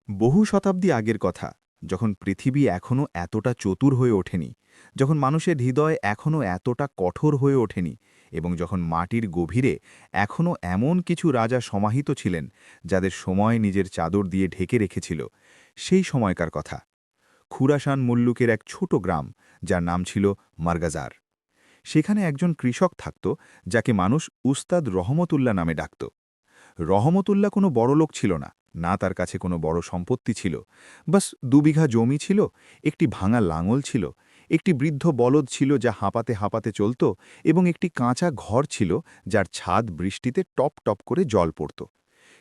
বহু শতাব্দী আগের কথা, যখন পৃথিবী এখনও এতটা চতুর হয়ে ওঠেনি, যখন মানুষের হৃদয় এখনও এতটা কঠোর হয়ে ওঠেনি, এবং যখন মাটির গভীরে এখনও এমন কিছু রাজা সমাহিত ছিলেন যাদের সময় নিজের চাদর দিয়ে ঢেকে রেখেছিল, সেই সময়কার কথা। খুরাসান মুল্লুকের এক ছোট গ্রাম, যার নাম ছিল মার্গাজার। সেখানে একজন কৃষক থাকত, যাকে মানুষ উস্তাদ রহমতুল্লাহ নামে ডাকত। রহমতুল্লাহ কোনো বড়লোক ছিল না, না তার কাছে কোনো বড় সম্পত্তি ছিল। বাস ২ বিঘা জমি ছিল, একটি ভাঙা লাঙল ছিল, একটি বৃদ্ধ বলদ ছিল যা হাঁপাতে হাঁপাতে চলত, এবং একটি কাঁচা ঘর ছিল যার ছাদ বৃষ্টিতে টপ টপ করে জল পড়ত।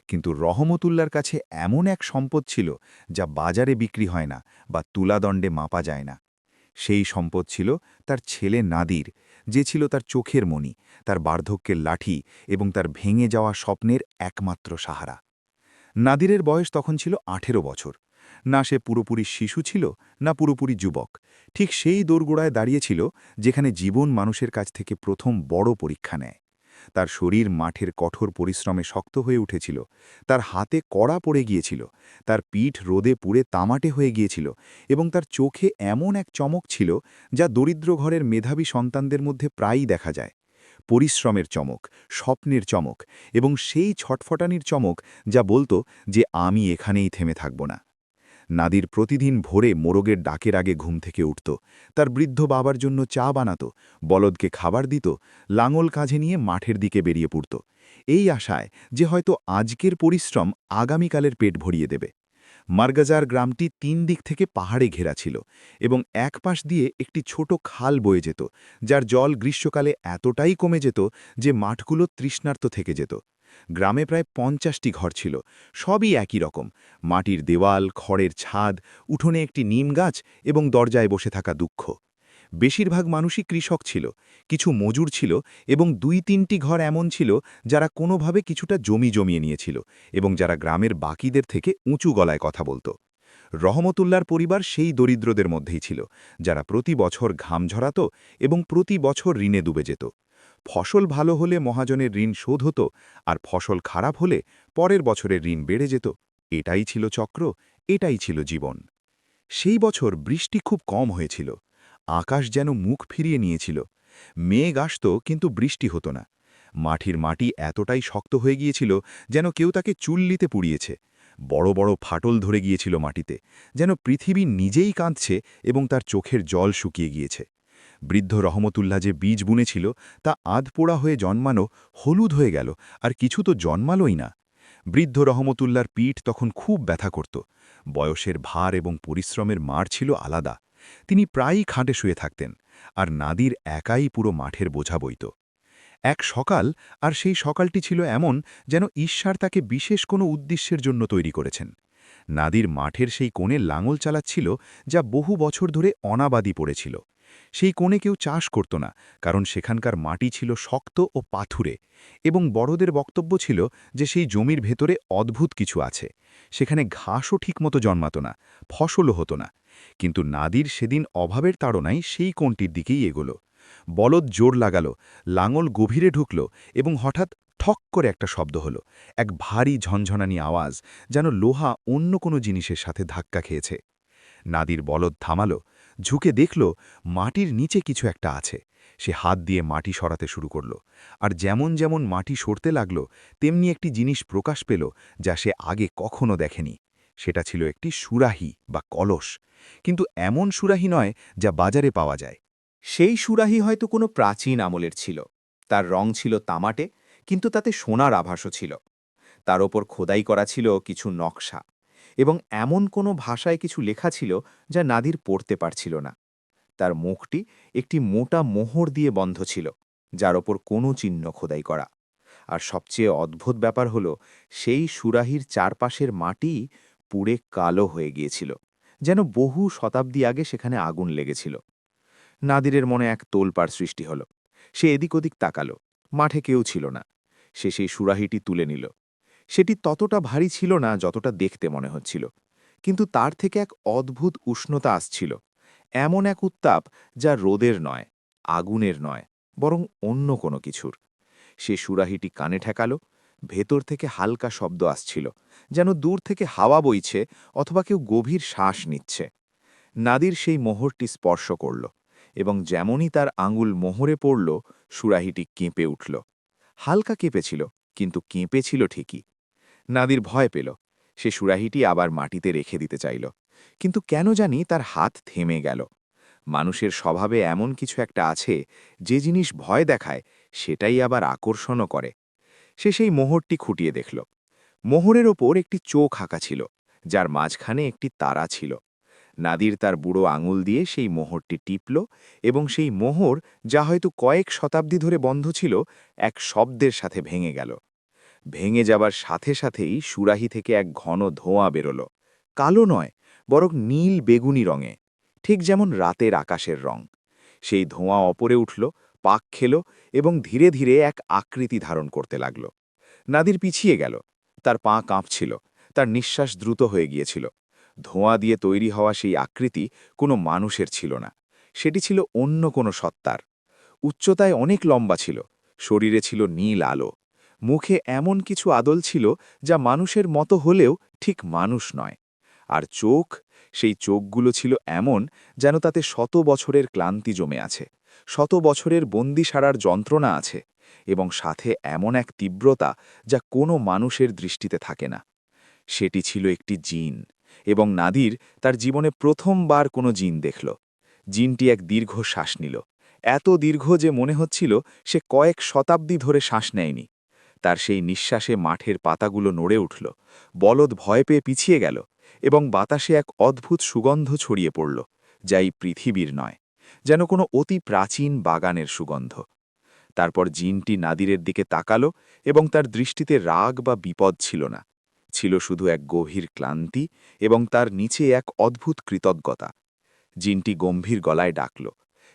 কিন্তু রহমতুল্লার কাছে এমন এক সম্পদ ছিল যা বাজারে বিক্রি হয় না বা তুলাদণ্ডে মাপা যায় না। সেই সম্পদ ছিল তার ছেলে নাদির, যে ছিল তার চোখের মণি, তার বার্ধক্যের লাঠি এবং তার ভেঙে যাওয়া স্বপ্নের একমাত্র সাহারা। নাদিরের বয়স তখন ছিল ১৮ বছর। না সে পুরোপুরি শিশু ছিল, না পুরোপুরি যুবক। ঠিক সেই দোরগোড়ায় দাঁড়িয়েছিল যেখানে জীবন মানুষের কাছ থেকে প্রথম বড় পরীক্ষা নেয়। তার শরীর মাঠের কঠোর পরিশ্রমে শক্ত হয়ে উঠেছিল, তার হাতে কড়া পড়ে গিয়েছিল, তার পিঠ রোদে পুড়ে তামাটে হয়ে গিয়েছিল, এবং তার চোখে এমন এক চমক ছিল যা দরিদ্র ঘরের মেধাবী সন্তানদের মধ্যে প্রায়ই দেখা যায়। পরিশ্রমের চমক, স্বপ্নের চমক, এবং সেই ছটফটানির চমক যা বলতো যে আমি এখানেই থেমে থাকব না। নাদির প্রতিদিন ভোরে মোরগের ডাকের আগে ঘুম থেকে উঠত, তার বৃদ্ধ বাবার জন্য চা বানাত, বলদকে খাবার দিত, লাঙল কাঁধে নিয়ে মাঠের দিকে বেরিয়ে পড়ত, এই আশায় যে হয়তো আজকের পরিশ্রম আগামীকালের পেট ভরিয়ে দেবে। মার্গাজার গ্রামটি ৩ দিক থেকে পাহাড়ে ঘেরা ছিল, এবং এক পাশ দিয়ে একটি ছোট খাল বয়ে যেত, যার জল গ্রীষ্মকালে এতটাই কমে যেত যে মাঠগুলো তৃষ্ণার্ত থেকে যেত। গ্রামে প্রায় ৫০টি ঘর ছিল, সবই একই রকম: মাটির দেওয়াল, খড়ের ছাদ, উঠোনে একটি নিম গাছ এবং দরজায় বসে থাকা দুঃখ। বেশিরভাগ মানুষই কৃষক ছিল, কিছু মজুর ছিল, এবং ২-৩টি ঘর এমন ছিল যারা কোনোভাবে কিছুটা জমি জমিয়ে নিয়েছিল এবং যারা গ্রামের বাকিদের থেকে উঁচু গলায় কথা বলত। রহমতুল্লার পরিবার সেই দরিদ্রদের মধ্যেই ছিল, যারা প্রতি বছর ঘাম ঝরাত এবং প্রতি বছর ঋণে ডুবে যেত। ফসল ভালো হলে মহাজনের ঋণ শোধ হতো, আর ফসল খারাপ হলে পরের বছরের ঋণ বেড়ে যেত। এটাই ছিল চক্র, এটাই ছিল জীবন। সেই বছর বৃষ্টি খুব কম হয়েছিল। আকাশ যেন মুখ ফিরিয়ে নিয়েছিল। মেঘ আসত, কিন্তু বৃষ্টি হতো না। মাটির মাটি এতটাই শক্ত হয়ে গিয়েছিল যেন কেউ তাকে চুল্লিতে পুড়িয়েছে। বড় বড় ফাটল ধরে গিয়েছিল মাটিতে, যেন পৃথিবী নিজেই কাঁদছে এবং তার চোখের জল শুকিয়ে গিয়েছে। বৃদ্ধ রহমতুল্লাহ যে বীজ বুনেছিল তা আধপোড়া হয়ে জন্মানো হলুদ হয়ে গেল, আর কিছু তো জন্মালই না। বৃদ্ধ রহমতুল্লার পিঠ তখন খুব ব্যথা করত। বয়সের ভার এবং পরিশ্রমের মার ছিল আলাদা। তিনি প্রায়ই খাটে শুয়ে থাকতেন, আর নাদির একাই পুরো মাঠের বোঝা বইত। এক সকাল, আর সেই সকালটি ছিল এমন যেন ঈশ্বর তাকে বিশেষ কোনো উদ্দেশ্যের জন্য তৈরি করেছেন। নাদির মাঠের সেই কোণে লাঙল চালাচ্ছিল, যা বহু বছর ধরে অনাবাদি পড়েছিল। সেই কোণে কেউ চাষ করত না, কারণ সেখানকার মাটি ছিল শক্ত ও পাথুরে, এবং বড়দের বক্তব্য ছিল যে সেই জমির ভেতরে অদ্ভুত কিছু আছে। সেখানে ঘাসও ঠিকমতো জন্মাত না, ফসলও হতো না। কিন্তু নাদির সেদিন অভাবের তাড়নায় সেই কোণটির দিকেই এগোল। বলদ জোর লাগালো, লাঙল গভীরে ঢুকল, এবং হঠাৎ ঠক করে একটা শব্দ হলো, এক ভারী ঝনঝনানি আওয়াজ, যেন লোহা অন্য কোনো জিনিসের সাথে ধাক্কা খেয়েছে। নাদির বলদ থামালো, ঝুঁকে দেখল মাটির নিচে কিছু একটা আছে। সে হাত দিয়ে মাটি সরাতে শুরু করল, আর যেমন যেমন মাটি সরতে লাগল, তেমনি একটি জিনিস প্রকাশ পেল যা সে আগে কখনো দেখেনি। সেটা ছিল একটি সুরাহি বা কলস, কিন্তু এমন সুরাহি নয় যা বাজারে পাওয়া যায়। সেই সুরাহি হয়তো কোনো প্রাচীন আমলের ছিল। তার রং ছিল তামাটে, কিন্তু তাতে সোনার আভাসও ছিল। তার ওপর খোদাই করা ছিল কিছু নকশা, এবং এমন কোনো ভাষায় কিছু লেখা ছিল যা নাদির পড়তে পারছিল না। তার মুখটি একটি মোটা মোহর দিয়ে বন্ধ ছিল, যার ওপর কোনো চিহ্ন খোদাই করা। আর সবচেয়ে অদ্ভুত ব্যাপার হলো, সেই সুরাহির চারপাশের মাটি পুড়ে কালো হয়ে গিয়েছিল, যেন বহু শতাব্দী আগে সেখানে আগুন লেগেছিল। নাদিরের মনে এক তোলপাড় সৃষ্টি হলো। সে এদিক ওদিক তাকালো, মাঠে কেউ ছিল না। সে সেই সুরাহিটি তুলে নিল। সেটি ততটা ভারী ছিল না যতটা দেখতে মনে হচ্ছিল, কিন্তু তার থেকে এক অদ্ভুত উষ্ণতা আসছিল, এমন এক উত্তাপ যা রোদের নয়, আগুনের নয়, বরং অন্য কোনো কিছুর। সে সুরাহিটি কানে ঠেকালো, ভেতর থেকে হালকা শব্দ আসছিল, যেন দূর থেকে হাওয়া বইছে অথবা কেউ গভীর শ্বাস নিচ্ছে। নাদির সেই মোহরটি স্পর্শ করল, এবং যেমনই তার আঙুল মোহরে পড়ল, সুরাহিটি কেঁপে উঠল। হালকা কেঁপেছিল, কিন্তু কেঁপেছিল ঠিকই। নাদির ভয় পেল। সে সুরাহিটি আবার মাটিতে রেখে দিতে চাইল, কিন্তু কেন জানি তার হাত থেমে গেল। মানুষের স্বভাবে এমন কিছু একটা আছে, যে জিনিস ভয় দেখায় সেটাই আবার আকর্ষণও করে। সে সেই মোহরটি খুঁটিয়ে দেখল। মোহরের ওপর একটি চোখ আঁকা ছিল, যার মাঝখানে একটি তারা ছিল। নাদির তার বুড়ো আঙুল দিয়ে সেই মোহরটি টিপল, এবং সেই মোহর, যা হয়তো কয়েক শতাব্দী ধরে বন্ধ ছিল, এক শব্দের সাথে ভেঙে গেল। ভেঙে যাবার সাথে সাথেই সুরাহি থেকে এক ঘন ধোঁয়া বেরোল। কালো নয়, বরং নীল বেগুনি রঙে, ঠিক যেমন রাতের আকাশের রং। সেই ধোঁয়া অপরে উঠল, পাক খেল, এবং ধীরে ধীরে এক আকৃতি ধারণ করতে লাগল। নাদির পিছিয়ে গেল। তার পা কাঁপছিল, তার নিঃশ্বাস দ্রুত হয়ে গিয়েছিল। ধোঁয়া দিয়ে তৈরি হওয়া সেই আকৃতি কোনো মানুষের ছিল না, সেটি ছিল অন্য কোনো সত্তার। উচ্চতায় অনেক লম্বা ছিল, শরীরে ছিল নীল আলো, মুখে এমন কিছু আদল ছিল যা মানুষের মতো হলেও ঠিক মানুষ নয়। আর চোখ, সেই চোখগুলো ছিল এমন যেন তাতে শত বছরের ক্লান্তি জমে আছে, শত বছরের বন্দিশারার যন্ত্রণা আছে, এবং সাথে এমন এক তীব্রতা যা কোনো মানুষের দৃষ্টিতে থাকে না। সেটি ছিল একটি জিন, এবং নাদির তার জীবনে প্রথমবার কোনো জিন দেখল। জিনটি এক দীর্ঘ শ্বাস নিল, এত দীর্ঘ যে মনে হচ্ছিল সে কয়েক শতাব্দী ধরে শ্বাস নেয়নি। তার সেই নিঃশ্বাসে মাঠের পাতাগুলো নড়ে উঠল, বলদ ভয় পেয়ে পিছিয়ে গেল, এবং বাতাসে এক অদ্ভুত সুগন্ধ ছড়িয়ে পড়ল, যা এই পৃথিবীর নয়, যেন কোনো অতি প্রাচীন বাগানের সুগন্ধ। তারপর জিনটি নাদিরের দিকে তাকালো, এবং তার দৃষ্টিতে রাগ বা বিপদ ছিল না, ছিল শুধু এক গভীর ক্লান্তি, এবং তার নিচে এক অদ্ভুত কৃতজ্ঞতা। জিনটি গম্ভীর গলায় ডাকল,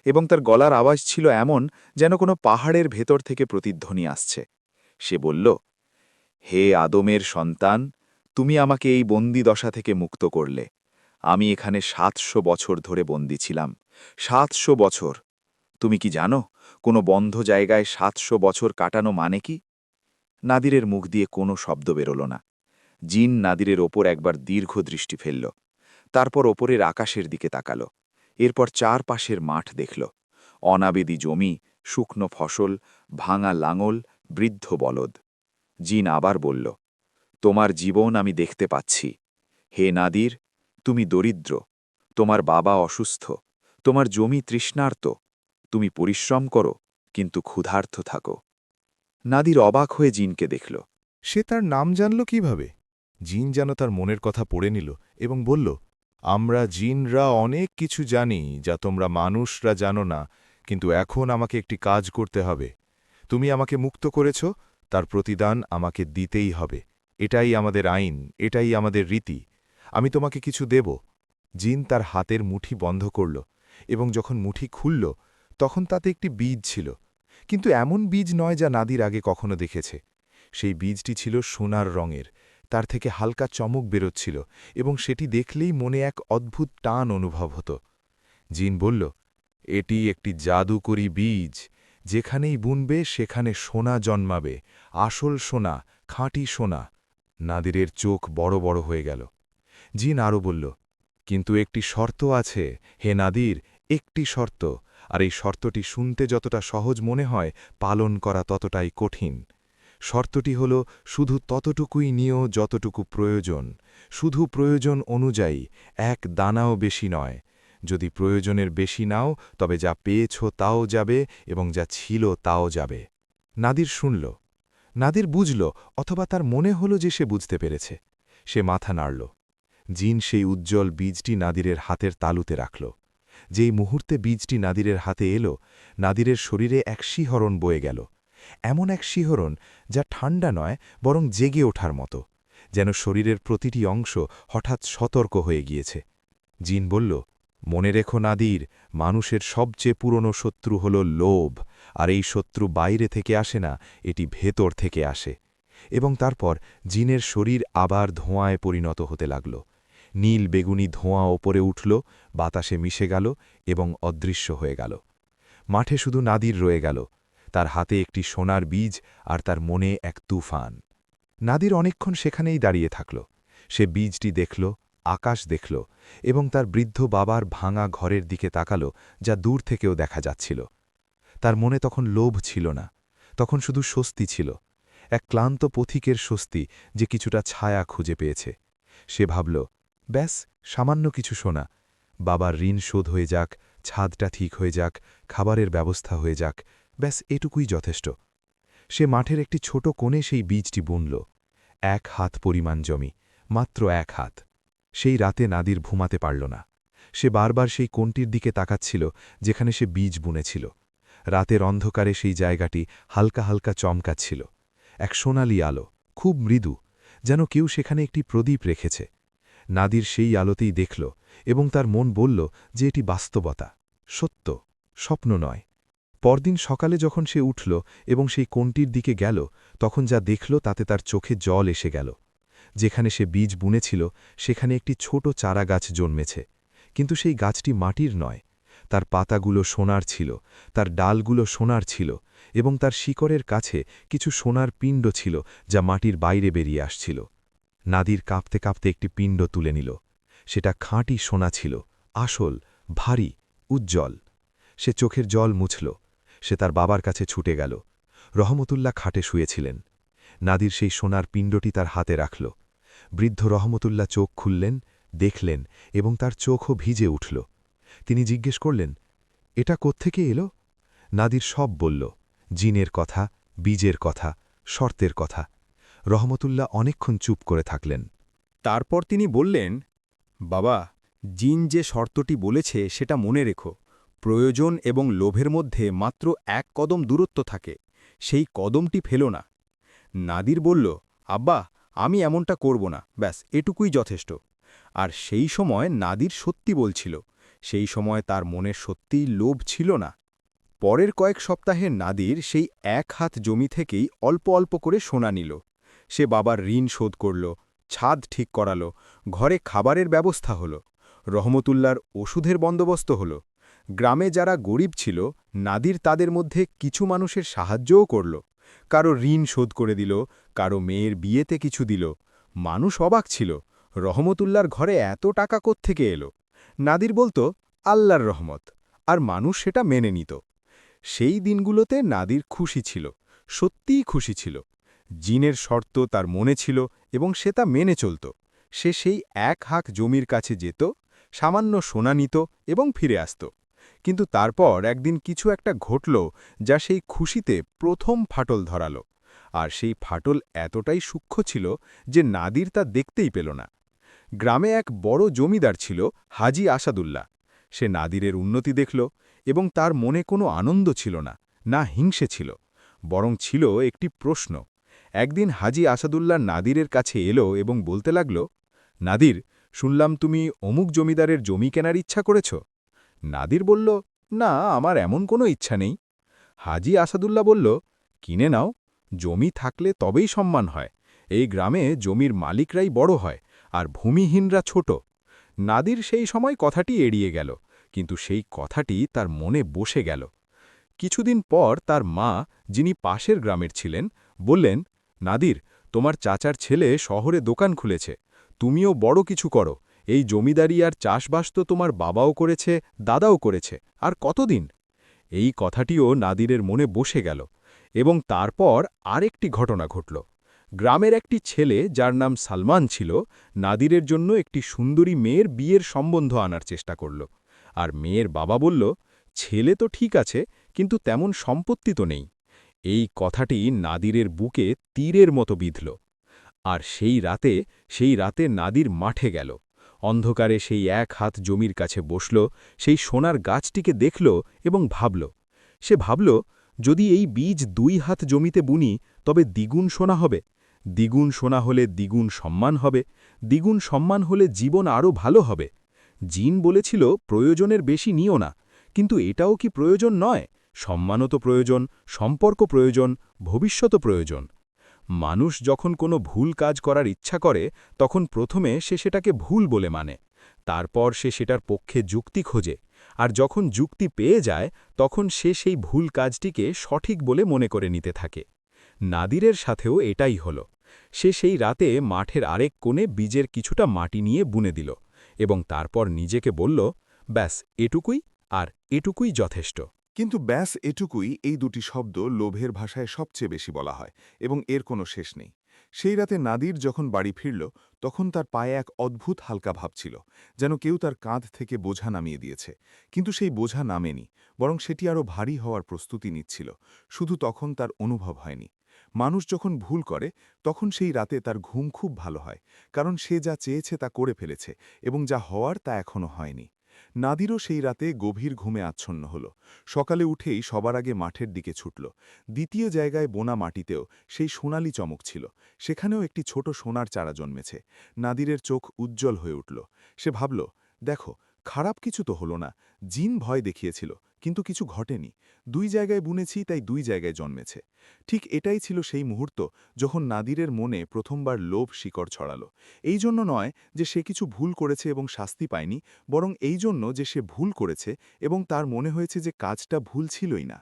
এবং তার গলার আওয়াজ ছিল এমন যেন কোনো পাহাড়ের ভেতর থেকে প্রতিধ্বনি আসছে। সে বলল, হে আদমের সন্তান, তুমি আমাকে এই বন্দি দশা থেকে মুক্ত করলে। আমি এখানে ৭০০ বছর ধরে বন্দী ছিলাম। ৭০০ বছর! তুমি কি জানো কোনো বন্ধ জায়গায় ৭০০ বছর কাটানো মানে কি? নাদিরের মুখ দিয়ে কোনো শব্দ বেরোল না। জিন নাদিরের ওপর একবার দীর্ঘ দৃষ্টি ফেলল, তারপর ওপরের আকাশের দিকে তাকাল। এরপর চারপাশের মাঠ দেখল, অনাবেদী জমি, শুকনো ফসল, ভাঙা লাঙল, বৃদ্ধ বলদ। জিন আবার বলল, তোমার জীবন আমি দেখতে পাচ্ছি। হে নাদির, তুমি দরিদ্র, তোমার বাবা অসুস্থ, তোমার জমি তৃষ্ণার্ত। তুমি পরিশ্রম করো, কিন্তু ক্ষুধার্ত থাকো। নাদির অবাক হয়ে জিনকে দেখল। সে তার নাম জানল কিভাবে? জিন যেন তার মনের কথা পড়ে নিল এবং বলল, আমরা জিনরা অনেক কিছু জানি যা তোমরা মানুষরা জানো না, কিন্তু এখন আমাকে একটি কাজ করতে হবে। তুমি আমাকে মুক্ত করেছ, তার প্রতিদান আমাকে দিতেই হবে। এটাই আমাদের আইন, এটাই আমাদের রীতি। আমি তোমাকে কিছু দেব। জিন তার হাতের মুঠি বন্ধ করল, এবং যখন মুঠি খুলল, তখন তাতে একটি বীজ ছিল, কিন্তু এমন বীজ নয় যা নাদির আগে কখনো দেখেছে। সেই বীজটি ছিল সোনার রঙের, তার থেকে হালকা চমক বেরোচ্ছিল, এবং সেটি দেখলেই মনে এক অদ্ভুত টান অনুভব হতো। জিন বলল, এটি একটি জাদুকরী বীজ। যেখানেই বুনবে সেখানে সোনা জন্মাবে, আসল সোনা, খাঁটি সোনা। নাদিরের চোখ বড় বড় হয়ে গেল। জিন আরও বলল, কিন্তু একটি শর্ত আছে, হে নাদির, একটি শর্ত, আর এই শর্তটি শুনতে যতটা সহজ মনে হয়, পালন করা ততটাই কঠিন। শর্তটি হল, শুধু ততটুকুই নিও যতটুকু প্রয়োজন, শুধু প্রয়োজন অনুযায়ী, এক দানাও বেশি নয়। যদি প্রয়োজনের বেশি নাও, তবে যা পেয়েছ তাও যাবে, এবং যা ছিল তাও যাবে। নাদির শুনল। নাদির বুঝল, অথবা তার মনে হল যে সে বুঝতে পেরেছে। সে মাথা নাড়ল। জিন সেই উজ্জ্বল বীজটি নাদিরের হাতের তালুতে রাখল। যেই মুহূর্তে বীজটি নাদিরের হাতে এলো, নাদিরের শরীরে এক শিহরণ বয়ে গেল। এমন এক শিহরণ যা ঠান্ডা নয়, বরং জেগে ওঠার মতো, যেন শরীরের প্রতিটি অংশ হঠাৎ সতর্ক হয়ে গিয়েছে। জিন বলল, মনে রেখো নাদির, মানুষের সবচেয়ে পুরনো শত্রু হল লোভ, আর এই শত্রু বাইরে থেকে আসে না, এটি ভেতর থেকে আসে। এবং তারপর জিনের শরীর আবার ধোঁয়ায় পরিণত হতে লাগল। নীল বেগুনি ধোঁয়া ওপরে উঠল, বাতাসে মিশে গেল, এবং অদৃশ্য হয়ে গেল। মাঠে শুধু নাদির রয়ে গেল, তার হাতে একটি সোনার বীজ, আর তার মনে এক তুফান। নাদির অনেকক্ষণ সেখানেই দাঁড়িয়ে থাকল। সে বীজটি দেখল, আকাশ দেখল এবং তার বৃদ্ধ বাবার ভাঙা ঘরের দিকে তাকাল, যা দূর থেকেও দেখা যাচ্ছিল। তার মনে তখন লোভ ছিল না, তখন শুধু স্বস্তি ছিল, এক ক্লান্ত পথিকের স্বস্তি যে কিছুটা ছায়া খুঁজে পেয়েছে। সে ভাবল, ব্যাস সামান্য কিছু শোনা, বাবার ঋণ শোধ হয়ে যাক, ছাদটা ঠিক হয়ে যাক, খাবারের ব্যবস্থা হয়ে যাক, ব্যাস এটুকুই যথেষ্ট। সে মাঠের একটি ছোট কোণে সেই বীজটি বুনল। 1 হাত পরিমাণ জমি, মাত্র 1 হাত। সেই রাতে নাদির ঘুমাতে পারল না। সে বারবার সেই কোণটির দিকে তাকাচ্ছিল যেখানে সে বীজ বুনেছিল। রাতের অন্ধকারে সেই জায়গাটি হালকা হালকা চমকাচ্ছিল, এক সোনালি আলো, খুব মৃদু, যেন কেউ সেখানে একটি প্রদীপ রেখেছে। নাদির সেই আলোতেই দেখল এবং তার মন বলল যে এটি বাস্তবতা, সত্য, স্বপ্ন নয়। পরদিন সকালে যখন সে উঠল এবং সেই কোণটির দিকে গেল, তখন যা দেখল তাতে তার চোখে জল এসে গেল। যেখানে সে বীজ বুনেছিল সেখানে একটি ছোট চারা গাছ জন্মেছে, কিন্তু সেই গাছটি মাটির নয়। তার পাতাগুলো সোনার ছিল, তার ডালগুলো সোনার ছিল এবং তার শিকড়ের কাছে কিছু সোনার পিণ্ড ছিল যা মাটির বাইরে বেরিয়ে আসছিল। নাদির কাঁপতে কাঁপতে একটি পিণ্ড তুলে নিল। সেটা খাঁটি সোনা ছিল, আসল, ভারী, উজ্জ্বল। সে চোখের জল মুছল। সে তার বাবার কাছে ছুটে গেল। রহমতুল্লাহ খাটে শুয়েছিলেন। নাদির সেই সোনার পিণ্ডটি তার হাতে রাখল। বৃদ্ধ রহমতুল্লাহ চোখ খুললেন, দেখলেন এবং তার চোখও ভিজে উঠল। তিনি জিজ্ঞেস করলেন, এটা কোত্থেকে এলো? নাদির সব বলল, জিনের কথা, বীজের কথা, শর্তের কথা। রহমতুল্লাহ অনেকক্ষণ চুপ করে থাকলেন। তারপর তিনি বললেন, বাবা, জিন যে শর্তটি বলেছে সেটা মনে রেখো। প্রয়োজন এবং লোভের মধ্যে মাত্র 1 কদম দূরত্ব থাকে, সেই কদমটি ফেলো না। নাদির বলল, আব্বা, আমি এমনটা করব না, ব্যাস এটুকুই যথেষ্ট। আর সেই সময় নাদির সত্যি বলছিল, সেই সময় তার মনের সত্যিই লোভ ছিল না। পরের কয়েক সপ্তাহে নাদির সেই 1 হাত জমি থেকেই অল্প অল্প করে সোনা নিল। সে বাবার ঋণ শোধ করল, ছাদ ঠিক করালো, ঘরে খাবারের ব্যবস্থা হল, রহমতুল্লার ওষুধের বন্দোবস্ত হল। গ্রামে যারা গরিব ছিল, নাদির তাদের মধ্যে কিছু মানুষের সাহায্যও করল। কারো ঋণ শোধ করে দিল, কারো মেয়ের বিয়েতে কিছু দিল। মানুষ অবাক ছিল, রহমতুল্লার ঘরে এত টাকা কোত্থেকে এলো? নাদির বলতো, আল্লাহর রহমত, আর মানুষ সেটা মেনে নিত। সেই দিনগুলোতে নাদির খুশি ছিল, সত্যিই খুশি ছিল। জিনের শর্ত তার মনে ছিল এবং সে তা মেনে চলত। সে সেই 1 হাত জমির কাছে যেত, সামান্য সোনা নিত এবং ফিরে আসত। কিন্তু তারপর একদিন কিছু একটা ঘটল যা সেই খুশিতে প্রথম ফাটল ধরাল। আর সেই ফাটল এতটাই সূক্ষ্ম ছিল যে নাদির তা দেখতেই পেল না। গ্রামে এক বড় জমিদার ছিল, হাজি আসাদুল্লাহ। সে নাদিরের উন্নতি দেখল এবং তার মনে কোনো আনন্দ ছিল না, না হিংসে ছিল, বরং ছিল একটি প্রশ্ন। একদিন হাজি আসাদুল্লাহ নাদিরের কাছে এলো এবং বলতে লাগল, নাদির, শুনলাম তুমি অমুক জমিদারের জমি কেনার ইচ্ছা করেছ। নাদির বলল, না, আমার এমন কোনো ইচ্ছা নেই। হাজি আসাদুল্লাহ বলল, কিনে নাও, জমি থাকলে তবেই সম্মান হয়। এই গ্রামে জমির মালিকরাই বড় হয়, আর ভূমিহীনরা ছোট। নাদির সেই সময় কথাটি এড়িয়ে গেল, কিন্তু সেই কথাটি তার মনে বসে গেল। কিছুদিন পর তার মা, যিনি পাশের গ্রামের ছিলেন, বললেন, নাদির, তোমার চাচার ছেলে শহরে দোকান খুলেছে, তুমিও বড় কিছু করো। এই জমিদারি আর চাষবাস তো তোমার বাবাও করেছে, দাদাও করেছে, আর কতদিন? এই কথাটিও নাদিরের মনে বসে গেল। এবং তারপর আরেকটি ঘটনা ঘটল। গ্রামের একটি ছেলে, যার নাম সালমান ছিল, নাদিরের জন্য একটি সুন্দরী মেয়ের বিয়ের সম্বন্ধ আনার চেষ্টা করল। আর মেয়ের বাবা বলল, ছেলে তো ঠিক আছে, কিন্তু তেমন সম্পত্তি তো নেই। এই কথাটি নাদিরের বুকে তীরের মতো বিঁধল। আর সেই রাতে নাদির মাঠে গেল। অন্ধকারে সেই 1 হাত জমির কাছে বসল, সেই সোনার গাছটিকে দেখল এবং ভাবল। সে ভাবল, যদি এই বীজ 2 হাত জমিতে বুনি তবে দ্বিগুণ সোনা হবে। দ্বিগুণ সোনা হলে দ্বিগুণ সম্মান হবে, দ্বিগুণ সম্মান হলে জীবন আরও ভালো হবে। জিন বলেছিল, প্রয়োজনের বেশি নিও না, কিন্তু এটাও কি প্রয়োজন নয়? সম্মানও তো প্রয়োজন, সম্পর্ক প্রয়োজন, ভবিষ্যৎ প্রয়োজন। মানুষ যখন কোনো ভুল কাজ করার ইচ্ছা করে, তখন প্রথমে সে সেটাকে ভুল বলে মানে, তারপর সে সেটার পক্ষে যুক্তি খোঁজে, আর যখন যুক্তি পেয়ে যায় তখন সে সেই ভুল কাজটিকে সঠিক বলে মনে করে নিতে থাকে। নাদিরের সাথেও এটাই হলো। সে সেই রাতে মাঠের আরেক কোণে বীজের কিছুটা মাটি নিয়ে বুনে দিল এবং তারপর নিজেকে বলল, ব্যাস এটুকুই, আর এটুকুই যথেষ্ট। কিন্তু ব্যাস এটুকুই এই দুটি শব্দ লোভের ভাষায় সবচেয়ে বেশি বলা হয় এবং এর কোনো শেষ নেই। সেই রাতে নাদির যখন বাড়ি ফিরল তখন তার পায়ে এক অদ্ভুত হালকা ভাব ছিল, যেন কেউ তার কাঁধ থেকে বোঝা নামিয়ে দিয়েছে। কিন্তু সেই বোঝা নামেনি, বরং সেটি আরও ভারী হওয়ার প্রস্তুতি নিচ্ছিল। শুধু তখন তার অনুভব হয়নি। মানুষ যখন ভুল করে তখন সেই রাতে তার ঘুম খুব ভালো হয়, কারণ সে যা চেয়েছে তা করে ফেলেছে এবং যা হওয়ার তা এখনও হয়নি। নাদিরও সেই রাতে গভীর ঘুমে আচ্ছন্ন হল। সকালে উঠেই সবার আগে মাঠের দিকে ছুটল। দ্বিতীয় জায়গায় বোনা মাটিতেও সেই সোনালি চমক ছিল। সেখানেও একটি ছোট সোনার চারা জন্মেছে। নাদিরের চোখ উজ্জ্বল হয়ে উঠল। সে ভাবল, দেখো, খারাপ কিছু তো হলো না। জিন ভয় দেখিয়েছিল, কিন্তু কিছু ঘটেনি। দুই জায়গায় বুনেছি, তাই দুই জায়গায় জন্মেছে। ঠিক এটাই ছিল সেই মুহূর্ত যখন নাদিরের মনে প্রথমবার লোভ শিকড় ছড়াল। এই জন্য নয় যে সে কিছু ভুল করেছে এবং শাস্তি পায়নি, বরং এই জন্য যে সে ভুল করেছে এবং তার মনে হয়েছে যে কাজটা ভুল ছিলই না।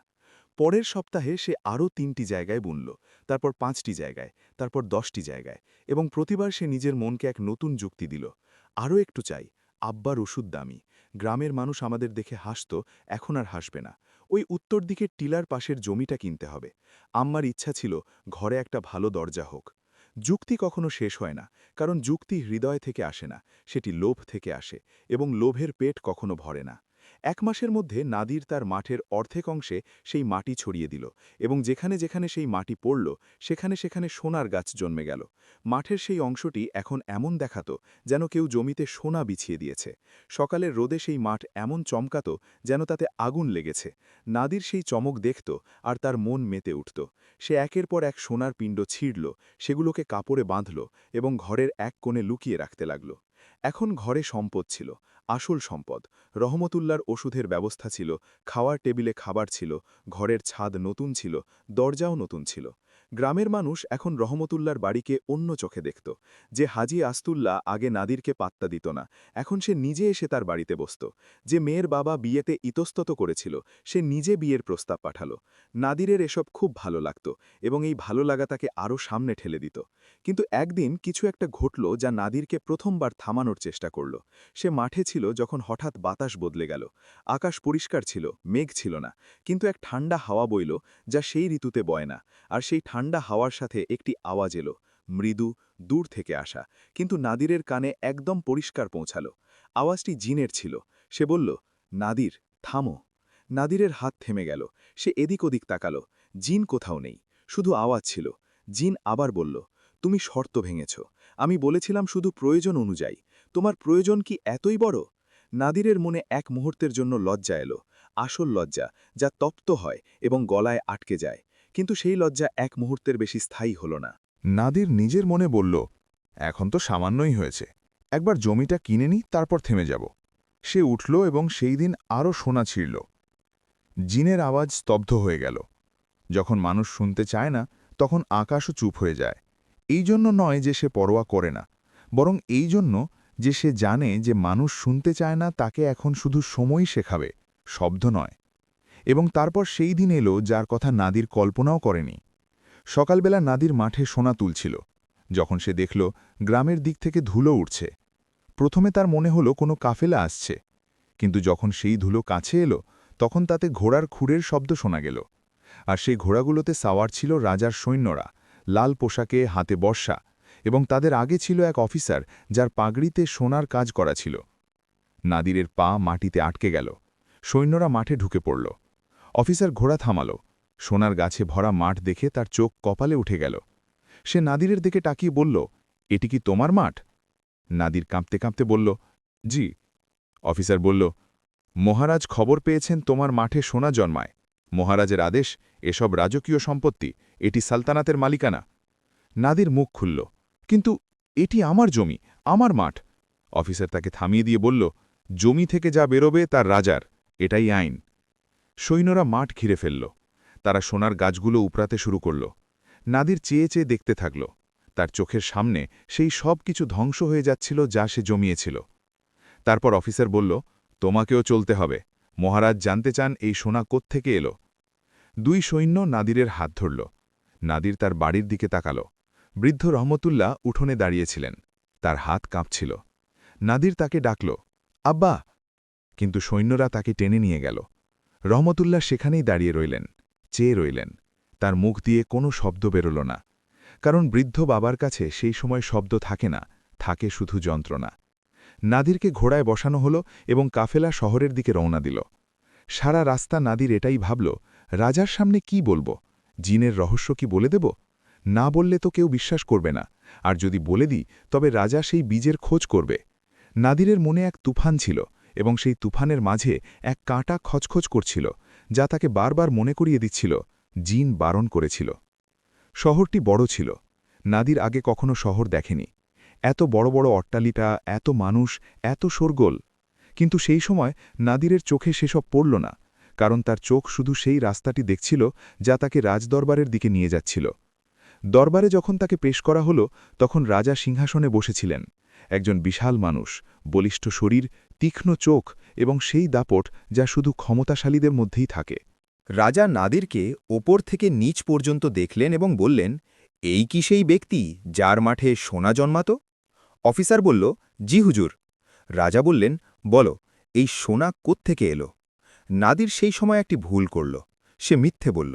পরের সপ্তাহে সে আরও ৩টি জায়গায় বুনল, তারপর ৫টি জায়গায়, তারপর ১০টি জায়গায়, এবং প্রতিবার সে নিজের মনকে এক নতুন যুক্তি দিল। আরও একটু চাই, আব্বার ওষুধ দামি। গ্রামের মানুষ আমাদের দেখে হাসত, এখন আর হাসবে না। ওই উত্তর দিকের টিলার পাশের জমিটা কিনতে হবে। আম্মার ইচ্ছা ছিল ঘরে একটা ভালো দরজা হোক। যুক্তি কখনো শেষ হয় না, কারণ যুক্তি হৃদয় থেকে আসে না, সেটি লোভ থেকে আসে, এবং লোভের পেট কখনো ভরে না। ১ মাসের মধ্যে নাদির তার মাঠের অর্ধেক অংশে সেই মাটি ছড়িয়ে দিল, এবং যেখানে যেখানে সেই মাটি পড়ল সেখানে সেখানে সোনার গাছ জন্মে গেল। মাঠের সেই অংশটি এখন এমন দেখাতো যেন কেউ জমিতে সোনা বিছিয়ে দিয়েছে। সকালের রোদে সেই মাঠ এমন চমকাতো যেন তাতে আগুন লেগেছে। নাদির সেই চমক দেখত আর তার মন মেতে উঠত। সে একের পর এক সোনার পিণ্ড ছিঁড়ল, সেগুলোকে কাপড়ে বাঁধল এবং ঘরের এক কোণে লুকিয়ে রাখতে লাগল। এখন ঘরে সম্পদ ছিল, আসল সম্পদ। রহমতুল্লার ওষুধের ব্যবস্থা ছিল, খাওয়ার টেবিলে খাবার ছিল, ঘরের ছাদ নতুন ছিল, দরজাও নতুন ছিল। গ্রামের মানুষ এখন রহমতুল্লার বাড়িকে অন্য চোখে দেখত। যে হাজি আস্তুল্লাহ আগে নাদিরকে পাত্তা দিত না, এখন সে নিজে এসে তার বাড়িতে বসত। যে মেয়ের বাবা বিয়েতে ইতস্তত করেছিল, সে নিজে বিয়ের প্রস্তাব পাঠালো। নাদিরের এসব খুব ভালো লাগত এবং এই ভালো লাগা তাকে আরও সামনে ঠেলে দিত। কিন্তু একদিন কিছু একটা ঘটল যা নাদিরকে প্রথমবার থামানোর চেষ্টা করল। সে মাঠে ছিল যখন হঠাৎ বাতাস বদলে গেল। আকাশ পরিষ্কার ছিল, মেঘ ছিল না, কিন্তু এক ঠান্ডা হাওয়া বইল যা সেই ঋতুতে বয় না। আর সেই ঠান্ডা হাওয়ার সাথে একটি আওয়াজ এলো, মৃদু, দূর থেকে আসা, কিন্তু নাদিরের কানে একদম পরিষ্কার পৌঁছালো। আওয়াজটি জিনের ছিল। সে বলল, নাদির, থামো। নাদিরের হাত থেমে গেল। সে এদিক ওদিক তাকালো। জিন কোথাও নেই, শুধু আওয়াজ ছিল। জিন আবার বলল, তুমি শর্ত ভেঙেছ। আমি বলেছিলাম শুধু প্রয়োজন অনুযায়ী। তোমার প্রয়োজন কি এতই বড়? নাদিরের মনে এক মুহূর্তের জন্য লজ্জা এলো, আসল লজ্জা, যা তপ্ত হয় এবং গলায় আটকে যায়। কিন্তু সেই লজ্জা এক মুহূর্তের বেশি স্থায়ী হল না। নাদির নিজের মনে বলল, এখন তো সামান্যই হয়েছে, একবার জমিটা কিনে নি, তারপর থেমে যাব। সে উঠল এবং সেই দিন আরও সোনা ছিঁড়ল। জিনের আওয়াজ স্তব্ধ হয়ে গেল। যখন মানুষ শুনতে চায় না, তখন আকাশও চুপ হয়ে যায়। এই জন্য নয় যে সে পরোয়া করে না, বরং এই জন্য যে সে জানে যে মানুষ শুনতে চায় না, তাকে এখন শুধু সময়ই শেখাবে, শব্দ নয়। এবং তারপর সেই দিন এলো যার কথা নাদির কল্পনাও করেনি। সকালবেলা নাদির মাঠে সোনা তুলছিল, যখন সে দেখল গ্রামের দিক থেকে ধুলো উঠছে। প্রথমে তার মনে হলো কোনো কাফেলা আসছে, কিন্তু যখন সেই ধুলো কাছে এলো তখন তাতে ঘোড়ার খুঁড়ের শব্দ শোনা গেল। আর সেই ঘোড়াগুলোতে সাওয়ার ছিল রাজার সৈন্যরা, লাল পোশাকে, হাতে বর্শা, এবং তাদের আগে ছিল এক অফিসার যার পাগড়িতে সোনার কাজ করা ছিল। নাদিরের পা মাটিতে আটকে গেল। সৈন্যরা মাঠে ঢুকে পড়ল। অফিসার ঘোড়া থামাল। সোনার গাছে ভরা মাঠ দেখে তার চোখ কপালে উঠে গেল। সে নাদিরের দিকে তাকিয়ে বলল, এটি কি তোমার মাঠ? নাদির কাঁপতে কাঁপতে বলল, জি। অফিসার বলল, মহারাজ খবর পেয়েছেন তোমার মাঠে সোনা জন্মায়। মহারাজের আদেশ, এসব রাজকীয় সম্পত্তি, এটি সালতানাতের মালিকানা। নাদির মুখ খুলল, কিন্তু এটি আমার জমি, আমার মাঠ। অফিসার তাকে থামিয়ে দিয়ে বলল, জমি থেকে যা বেরোবে তার রাজার, এটাই আইন। সৈন্যরা মাঠ ঘিরে ফেলল। তারা সোনার গাছগুলো উপড়াতে শুরু করল। নাদির চেয়ে চেয়ে দেখতে থাকল। তার চোখের সামনে সেই সব কিছু ধ্বংস হয়ে যাচ্ছিল যা সে জমিয়েছিল। তারপর অফিসার বলল, তোমাকেও চলতে হবে। মহারাজ জানতে চান এই সোনা কোত্থেকে এলো। দুই সৈন্য নাদিরের হাত ধরল। নাদির তার বাড়ির দিকে তাকাল। বৃদ্ধ রহমতুল্লাহ উঠোনে দাঁড়িয়েছিলেন। তার হাত কাঁপছিল। নাদির তাকে ডাকল, আব্বা! কিন্তু সৈন্যরা তাকে টেনে নিয়ে গেল। রহমতুল্লাহ সেখানেই দাঁড়িয়ে রইলেন, চেয়ে রইলেন। তার মুখ দিয়ে কোনো শব্দ বেরোল না, কারণ বৃদ্ধ বাবার কাছে সেই সময় শব্দ থাকে না, থাকে শুধু যন্ত্রণা। নাদিরকে ঘোড়ায় বসানো হলো এবং কাফেলা শহরের দিকে রওনা দিল। সারা রাস্তা নাদির এটাই ভাবল, রাজার সামনে কি বলবো? জিনের রহস্য কি বলে দেব? না বললে তো কেউ বিশ্বাস করবে না, আর যদি বলে দিই তবে রাজা সেই বীজের খোঁজ করবে। নাদিরের মনে এক তুফান ছিল, এবং সেই তুফানের মাঝে এক কাঁটা খচখচ করছিল, যা তাকে বারবার মনে করিয়ে দিচ্ছিল, জিন বারণ করেছিল। শহরটি বড় ছিল। নাদির আগে কখনো শহর দেখেনি। এত বড় বড় অট্টালিকা, এত মানুষ, এত শোরগোল। কিন্তু সেই সময় নাদিরের চোখে সেসব পড়ল না, কারণ তার চোখ শুধু সেই রাস্তাটি দেখছিল যা তাকে রাজদরবারের দিকে নিয়ে যাচ্ছিল। দরবারে যখন তাকে পেশ করা হলো, তখন রাজা সিংহাসনে বসেছিলেন। একজন বিশাল মানুষ, বলিষ্ঠ শরীর, তীক্ষ্ণ চোখ এবং সেই দাপট যা শুধু ক্ষমতাশালীদের মধ্যেই থাকে। রাজা নাদিরকে ওপর থেকে নিচ পর্যন্ত দেখলেন এবং বললেন, এই কি সেই ব্যক্তি যার মাঠে সোনা জন্মাত? অফিসার বলল, জি হুজুর। রাজা বললেন, বলো, এই সোনা কোত্থেকে এলো? নাদির সেই সময় একটি ভুল করল। সে মিথ্যে বলল।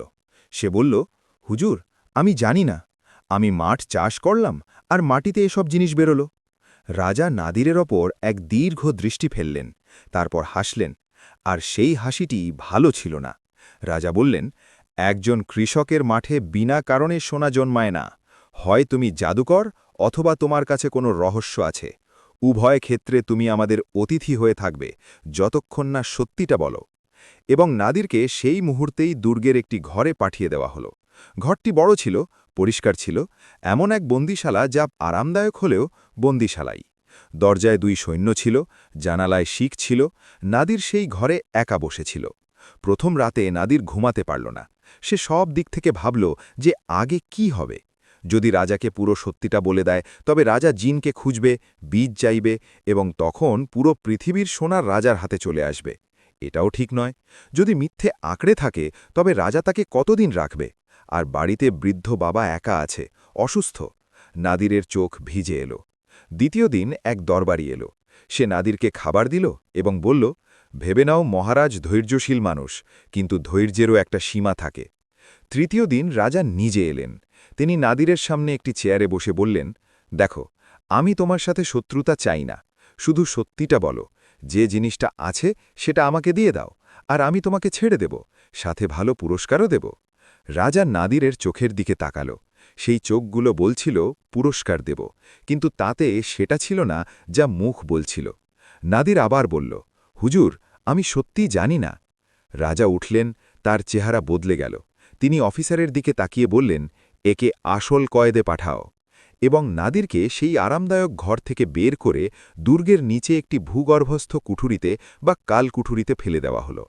সে বলল, হুজুর, আমি জানি না। আমি মাঠ চাষ করলাম, আর মাটিতে এসব জিনিস বেরোল। রাজা নাদিরের ওপর এক দীর্ঘ দৃষ্টি ফেললেন, তারপর হাসলেন, আর সেই হাসিটি ভালো ছিল না। রাজা বললেন, একজন কৃষকের মাঠে বিনা কারণে সোনা জন্মায় না। হয় তুমি জাদুকর, অথবা তোমার কাছে কোনো রহস্য আছে। উভয় ক্ষেত্রে তুমি আমাদের অতিথি হয়ে থাকবে, যতক্ষণ না সত্যিটা বলো। এবং নাদিরকে সেই মুহূর্তেই দুর্গের একটি ঘরে পাঠিয়ে দেওয়া হলো। ঘরটি বড় ছিল, পরিষ্কার ছিল, এমন এক বন্দিশালা যা আরামদায়ক হলেও বন্দিশালাই। দরজায় 2 সৈন্য ছিল, জানালায় শিক ছিল। নাদির সেই ঘরে একা বসেছিল। প্রথম রাতে নাদির ঘুমাতে পারল না। সে সব দিক থেকে ভাবল যে আগে কি হবে। যদি রাজাকে পুরো সত্যিটা বলে দেয়, তবে রাজা জিনকে খুঁজবে, বীজ চাইবে, এবং তখন পুরো পৃথিবীর সোনার রাজার হাতে চলে আসবে। এটাও ঠিক নয়। যদি মিথ্যে আঁকড়ে থাকে, তবে রাজা তাকে কতদিন রাখবে? আর বাড়িতে বৃদ্ধ বাবা একা আছে, অসুস্থ। নাদিরের চোখ ভিজে এলো। দ্বিতীয় দিন এক দরবারি এলো। সে নাদিরকে খাবার দিল এবং বলল, ভেবে নাও মহারাজ ধৈর্যশীল মানুষ, কিন্তু ধৈর্যেরও একটা সীমা থাকে। তৃতীয় দিন রাজা নিজে এলেন। তিনি নাদিরের সামনে একটি চেয়ারে বসে বললেন, দেখো, আমি তোমার সাথে শত্রুতা চাই না, শুধু সত্যিটা বলো। যে জিনিসটা আছে সেটা আমাকে দিয়ে দাও, আর আমি তোমাকে ছেড়ে দেব, সাথে ভালো পুরস্কারও দেব। রাজা নাদিরের চোখের দিকে তাকাল। সেই চোখগুলো বলছিল পুরস্কার দেব, কিন্তু তাতে সেটা ছিল না যা মুখ বলছিল। নাদির আবার বলল, হুজুর, আমি সত্যিই জানি না। রাজা উঠলেন, তার চেহারা বদলে গেল। তিনি অফিসারের দিকে তাকিয়ে বললেন, একে আসল কয়েদে পাঠাও। এবং নাদিরকে সেই আরামদায়ক ঘর থেকে বের করে দুর্গের নিচে একটি ভূগর্ভস্থ কুঠুরিতে বা কাল কুঠুরিতে ফেলে দেওয়া হলো।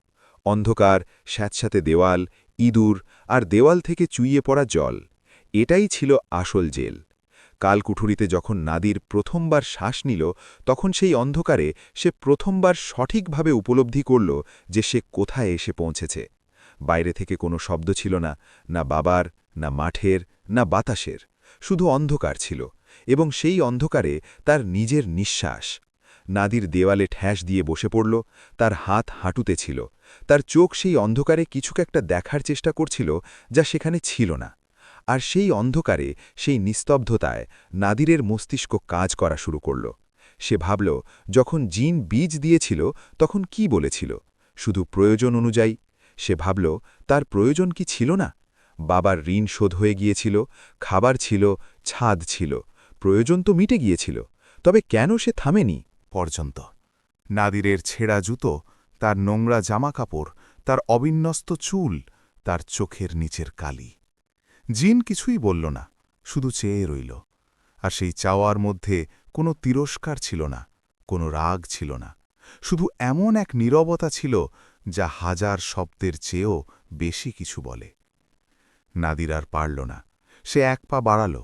অন্ধকার, স্যাঁতস্যাঁতে দেওয়াল, ইঁদুর, আর দেওয়াল থেকে চুইয়ে পড়া জল। এটাই ছিল আসল জেল। কালকুঠুরিতে যখন নাদির প্রথমবার শ্বাস নিল, তখন সেই অন্ধকারে সে প্রথমবার সঠিকভাবে উপলব্ধি করল যে সে কোথায় এসে পৌঁছেছে। বাইরে থেকে কোনো শব্দ ছিল না, না বাবার, না মাঠের, না বাতাসের। শুধু অন্ধকার ছিল, এবং সেই অন্ধকারে তার নিজের নিঃশ্বাস। নাদির দেওয়ালে ঠ্যাস দিয়ে বসে পড়ল, তার হাত হাঁটুতে ছিল। তার চোখ সেই অন্ধকারে কিছু একটা দেখার চেষ্টা করছিল যা সেখানে ছিল না। আর সেই অন্ধকারে, সেই নিস্তব্ধতায় নাদিরের মস্তিষ্ক কাজ করা শুরু করল। সে ভাবল, যখন জিন বীজ দিয়েছিল তখন কি বলেছিল? শুধু প্রয়োজন অনুযায়ী। সে ভাবল, তার প্রয়োজন কি ছিল না? বাবার ঋণ শোধ হয়ে গিয়েছিল, খাবার ছিল, ছাদ ছিল, প্রয়োজন তো মিটে গিয়েছিল। তবে কেন সে থামেনি পর্যন্ত নাদিরের ছেঁড়া জুতো, তার নোংরা জামাকাপড়, তার অবিন্যস্ত চুল, তার চোখের নিচের কালি। জিন কিছুই বলল না, শুধু চেয়ে রইল। আর সেই চাওয়ার মধ্যে কোনো তিরস্কার ছিল না, কোনো রাগ ছিল না, শুধু এমন এক নীরবতা ছিল যা হাজার শব্দের চেয়েও বেশি কিছু বলে। নাদির আর পারল না। সে এক পা বাড়াল,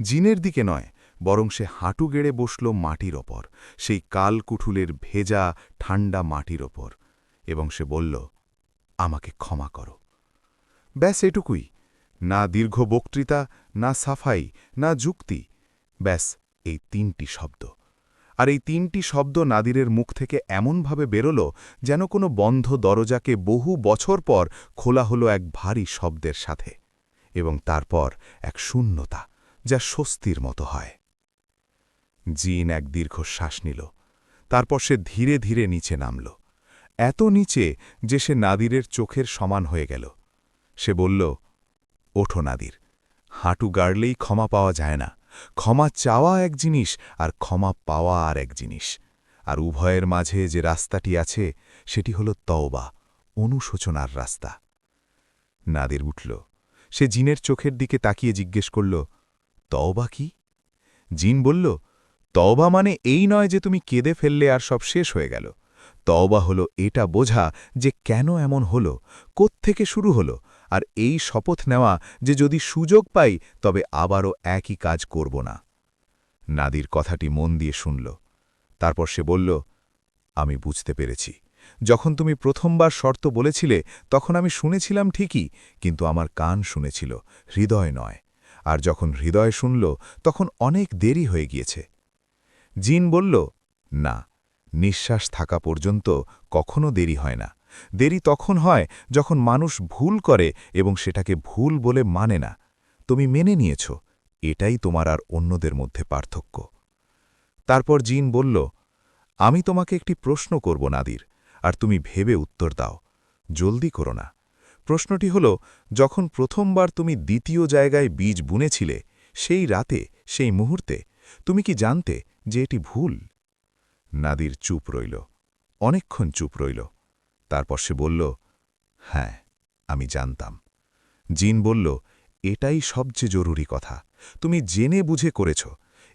জিনের দিকে নয়, বরং সে হাঁটু গেড়ে বসল মাটির ওপর, সেই কালকুঠুলের ভেজা ঠান্ডা মাটির ওপর, এবং সে বলল, আমাকে ক্ষমা করো। ব্যাস এটুকুই। না দীর্ঘ বক্তৃতা, না সাফাই, না যুক্তি, ব্যাস এই 3টি শব্দ। আর এই 3টি শব্দ নাদিরের মুখ থেকে এমনভাবে বেরোল যেন কোনো বন্ধ দরজাকে বহু বছর পর খোলা হলো এক ভারী শব্দের সাথে, এবং তারপর এক শূন্যতা যা স্বস্তির মতো হয়। জিন এক দীর্ঘশ্বাস নিল, তারপর সে ধীরে ধীরে নিচে নামল, এত নিচে যে সে নাদিরের চোখের সমান হয়ে গেল। সে বলল, ওঠো নাদির, হাঁটু গাড়লেই ক্ষমা পাওয়া যায় না। ক্ষমা চাওয়া এক জিনিস, আর ক্ষমা পাওয়া আর এক জিনিস। আর উভয়ের মাঝে যে রাস্তাটি আছে সেটি হল তওবা, অনুশোচনার রাস্তা। নাদির উঠল। সে জিনের চোখের দিকে তাকিয়ে জিজ্ঞেস করল, তওবা কি? জিন বলল, তওবা মানে এই নয় যে তুমি কেঁদে ফেললে আর সব শেষ হয়ে গেল। তওবা হলো এটা বোঝা যে কেন এমন হলো, কোত্থেকে শুরু হলো, আর এই শপথ নেওয়া যে যদি সুযোগ পাই তবে আবারও একই কাজ করব না। নাদির কথাটি মন দিয়ে শুনল। তারপর সে বলল, আমি বুঝতে পেরেছি। যখন তুমি প্রথমবার শর্ত বলেছিলে তখন আমি শুনেছিলাম ঠিকই, কিন্তু আমার কান শুনেছিল, হৃদয় নয়। আর যখন হৃদয় শুনল তখন অনেক দেরি হয়ে গিয়েছে। জিন বলল, না, নিঃশ্বাস থাকা পর্যন্ত কখনো দেরি হয় না। দেরি তখন হয় যখন মানুষ ভুল করে এবং সেটাকে ভুল বলে মানে না। তুমি মেনে নিয়েছ, এটাই তোমার আর অন্যদের মধ্যে পার্থক্য। তারপর জিন বলল, আমি তোমাকে একটি প্রশ্ন করব নাদির, আর তুমি ভেবে উত্তর দাও, জলদি করো না। প্রশ্নটি হল, যখন প্রথমবার তুমি দ্বিতীয় জায়গায় বীজ বুনেছিলে, সেই রাতে, সেই মুহূর্তে তুমি কি জানতে যে এটি ভুল? নাদির চুপ রইল, অনেকক্ষণ চুপ রইল। তারপর সে বলল, হ্যাঁ, আমি জানতাম। জিন বলল, এটাই সবচেয়ে জরুরি কথা। তুমি জেনে বুঝে করেছ।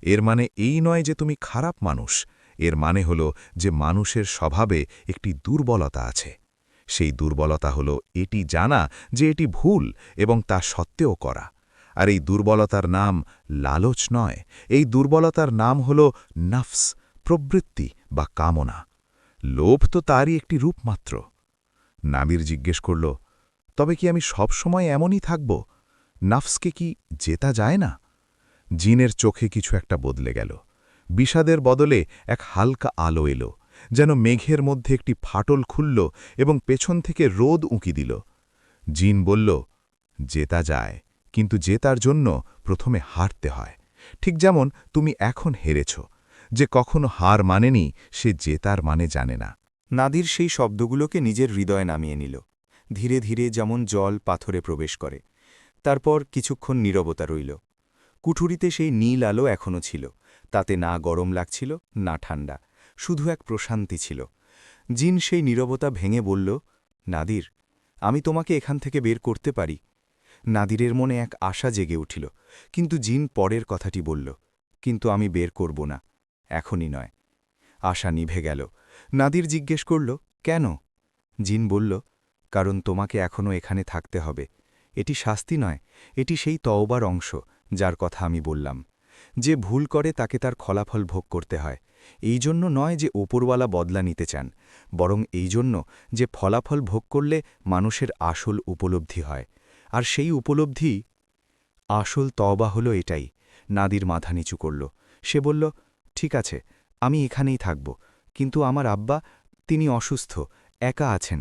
এর মানে এই নয় যে তুমি খারাপ মানুষ। এর মানে হল যে মানুষের স্বভাবে একটি দুর্বলতা আছে। সেই দুর্বলতা হল এটি জানা যে এটি ভুল এবং তা সত্ত্বেও করা। আর এই দুর্বলতার নাম লালচ নয়, এই দুর্বলতার নাম হল নফস, প্রবৃত্তি বা কামনা। লোভ তো তারই একটি রূপ মাত্র। নাবির জিজ্ঞেস করল, তবে কি আমি সব সময় এমনই থাকব? নফসকে কি জেতা যায় না? জিনের চোখে কিছু একটা বদলে গেল। বিষাদের বদলে এক হালকা আলো এলো, যেন মেঘের মধ্যে একটি ফাটল খুলল এবং পেছন থেকে রোদ উঁকি দিল। জিন বলল, জেতা যায়, কিন্তু জেতার জন্য প্রথমে হারতে হয়। ঠিক যেমন তুমি এখন হেরেছ। যে কখনো হার মানেনি সে জেতার মানে জানে না। নাদির সেই শব্দগুলোকে নিজের হৃদয়ে নামিয়ে নিল, ধীরে ধীরে, যেমন জল পাথরে প্রবেশ করে। তারপর কিছুক্ষণ নীরবতা রইল। কুঠুরিতে সেই নীল আলো এখনও ছিল, তাতে না গরম লাগছিল না ঠান্ডা, শুধু এক প্রশান্তি ছিল। জিন সেই নীরবতা ভেঙে বলল, নাদির, আমি তোমাকে এখান থেকে বের করতে পারি। নাদিরের মনে এক আশা জেগে উঠিল, কিন্তু জিন পরের কথাটি বলল, কিন্তু আমি বের করব না, এখনই নয়। আশা নিভে গেল। নাদির জিজ্ঞেস করল, কেন? জিন বলল, কারণ তোমাকে এখনও এখানে থাকতে হবে। এটি শাস্তি নয়, এটি সেই তওবার অংশ যার কথা আমি বললাম। যে ভুল করে তাকে তার ফলাফল ভোগ করতে হয়। এই জন্য নয় যে ওপরওয়ালা বদলা নিতে চান, বরং এই জন্য যে ফলাফল ভোগ করলে মানুষের আসল উপলব্ধি হয়। আর সেই উপলব্ধি, আসল তওবা হলো এটাই। নাদির মাথা নিচু করল। সে বলল, ঠিক আছে, আমি এখানেই থাকব, কিন্তু আমার আব্বা, তিনি অসুস্থ, একা আছেন।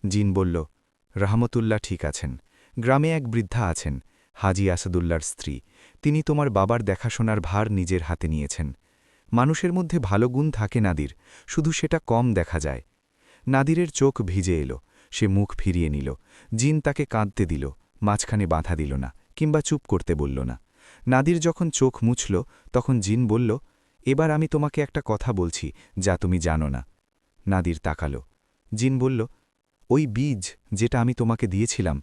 জিন বলল, রহমতুল্লাহ ঠিক আছেন। গ্রামে এক বৃদ্ধা আছেন, হাজি আসাদুল্লার স্ত্রী। তিনি তোমার বাবার দেখাশোনার ভার নিজের হাতে নিয়েছেন। মানুষের মধ্যে ভালো গুণ থাকে নাদির, শুধু সেটা কম দেখা যায়। নাদিরের চোখ ভিজে এলো, সে মুখ ফিরিয়ে নিল। জিন তাকে কাঁদতে দিল, মাঝখানে বাধা দিল না, কিংবা চুপ করতে বলল না। নাদির যখন চোখ মুছল তখন জিন বলল, এবার আমি তোমাকে একটা কথা বলছি যা তুমি জানো না। নাদির তাকালো। জিন বলল, ওই বীজ যেটা আমি তোমাকে দিয়েছিলাম,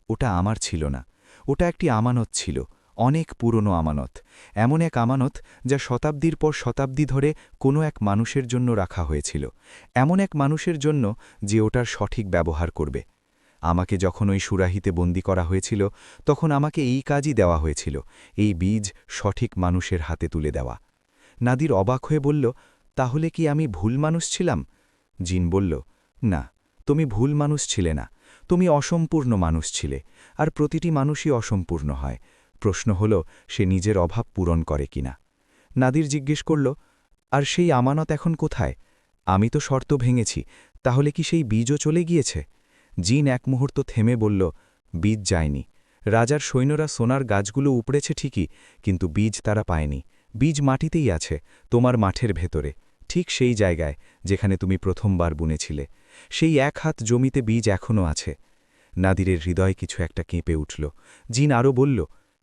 ওটা আমার ছিল না। ওটা একটি আমানত ছিল, অনেক পুরনো আমানত, এমন এক আমানত যা শতাব্দীর পর শতাব্দী ধরে কোনো এক মানুষের জন্য রাখা হয়েছিল, এমন এক মানুষের জন্য যে ওটার সঠিক ব্যবহার করবে। আমাকে যখন ওই সুরাহিতে বন্দী করা হয়েছিল তখন আমাকে এই কাজই দেওয়া হয়েছিল, এই বীজ সঠিক মানুষের হাতে তুলে দেওয়া। নাদির অবাক হয়ে বলল, তাহলে কি আমি ভুল মানুষ ছিলাম? জিন বলল, না, তুমি ভুল মানুষ ছিলে না। তুমি অসম্পূর্ণ মানুষ ছিলে, আর প্রতিটি মানুষই অসম্পূর্ণ হয়। প্রশ্ন হল সে নিজের অভাব পূরণ করে কিনা। নাদির জিজ্ঞেস করল, আর সেই আমানত এখন কোথায়? আমি তো শর্ত ভেঙেছি, তাহলে কি সেই বীজও চলে গিয়েছে? জিন এক মুহূর্ত থেমে বলল, বীজ যায়নি। রাজার সৈন্যরা সোনার গাছগুলো উপড়েছে ঠিকই, কিন্তু বীজ তারা পায়নি। বীজ মাটিতেই আছে, তোমার মাঠের ভেতরে, ঠিক সেই জায়গায় যেখানে তুমি প্রথমবার বুনেছিলে। সেই এক হাত জমিতে বীজ এখনও আছে। নাদিরের হৃদয় কিছু একটা কেঁপে উঠল। জিন আরও বলল,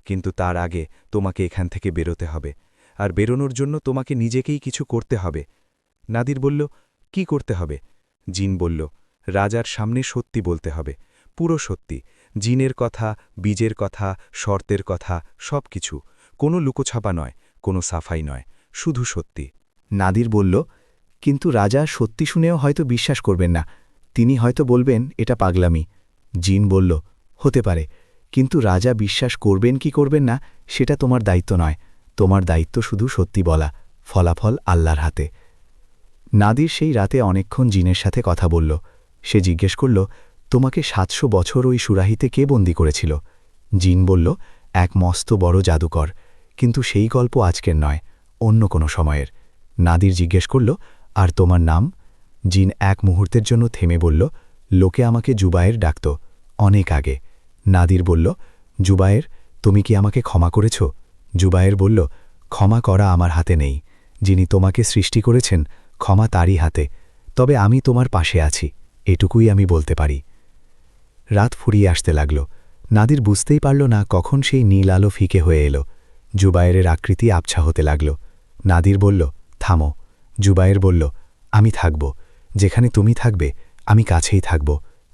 কিন্তু তার আগে তোমাকে এখান থেকে বেরোতে হবে, আর বেরোনোর জন্য তোমাকে নিজেকেই কিছু করতে হবে। নাদির বলল, কি করতে হবে? জিন বলল, রাজার সামনে সত্যি বলতে হবে, পুরো সত্যি, জিনের কথা, বীজের কথা, শর্তের কথা, সব কিছু, কোনো লুকোছাপা নয়, কোনো সাফাই নয়, শুধু সত্যি। নাদির বলল, কিন্তু রাজা সত্যি শুনেও হয়তো বিশ্বাস করবেন না, তিনি হয়তো বলবেন এটা পাগলামি। জিন বলল, হতে পারে, কিন্তু রাজা বিশ্বাস করবেন কি করবেন না সেটা তোমার দায়িত্ব নয়, তোমার দায়িত্ব শুধু সত্যি বলা, ফলাফল আল্লাহর হাতে। নাদির সেই রাতে অনেকক্ষণ জিনের সাথে কথা বলল। সে জিজ্ঞেস করল, তোমাকে ৭০০ বছর ওই সুরাহিতে কে বন্দী করেছিল? জিন বলল, এক মস্ত বড় জাদুকর, কিন্তু সেই গল্প আজকের নয়, অন্য কোনো সময়ের। নাদির জিজ্ঞেস করল, আর তোমার নাম? জিন এক মুহূর্তের জন্য থেমে বলল, লোকে আমাকে জুবায়ের ডাকত, অনেক আগে। নাদির বলল, জুবায়ের, তুমি কি আমাকে ক্ষমা করেছ? জুবায়ের বলল, ক্ষমা করা আমার হাতে নেই, যিনি তোমাকে সৃষ্টি করেছেন ক্ষমা তারই হাতে, তবে আমি তোমার পাশে আছি, এটুকুই আমি বলতে পারি। রাত ফুরিয়ে আসতে লাগল। নাদির বুঝতেই পারল না কখন সেই নীল আলো ফিকে হয়ে এলো। জুবায়েরের আকৃতি আবছা হতে লাগল। নাদির বলল, থামো। জুবায়ের বলল, আমি থাকব, যেখানে তুমি থাকবে আমি কাছেই থাকব,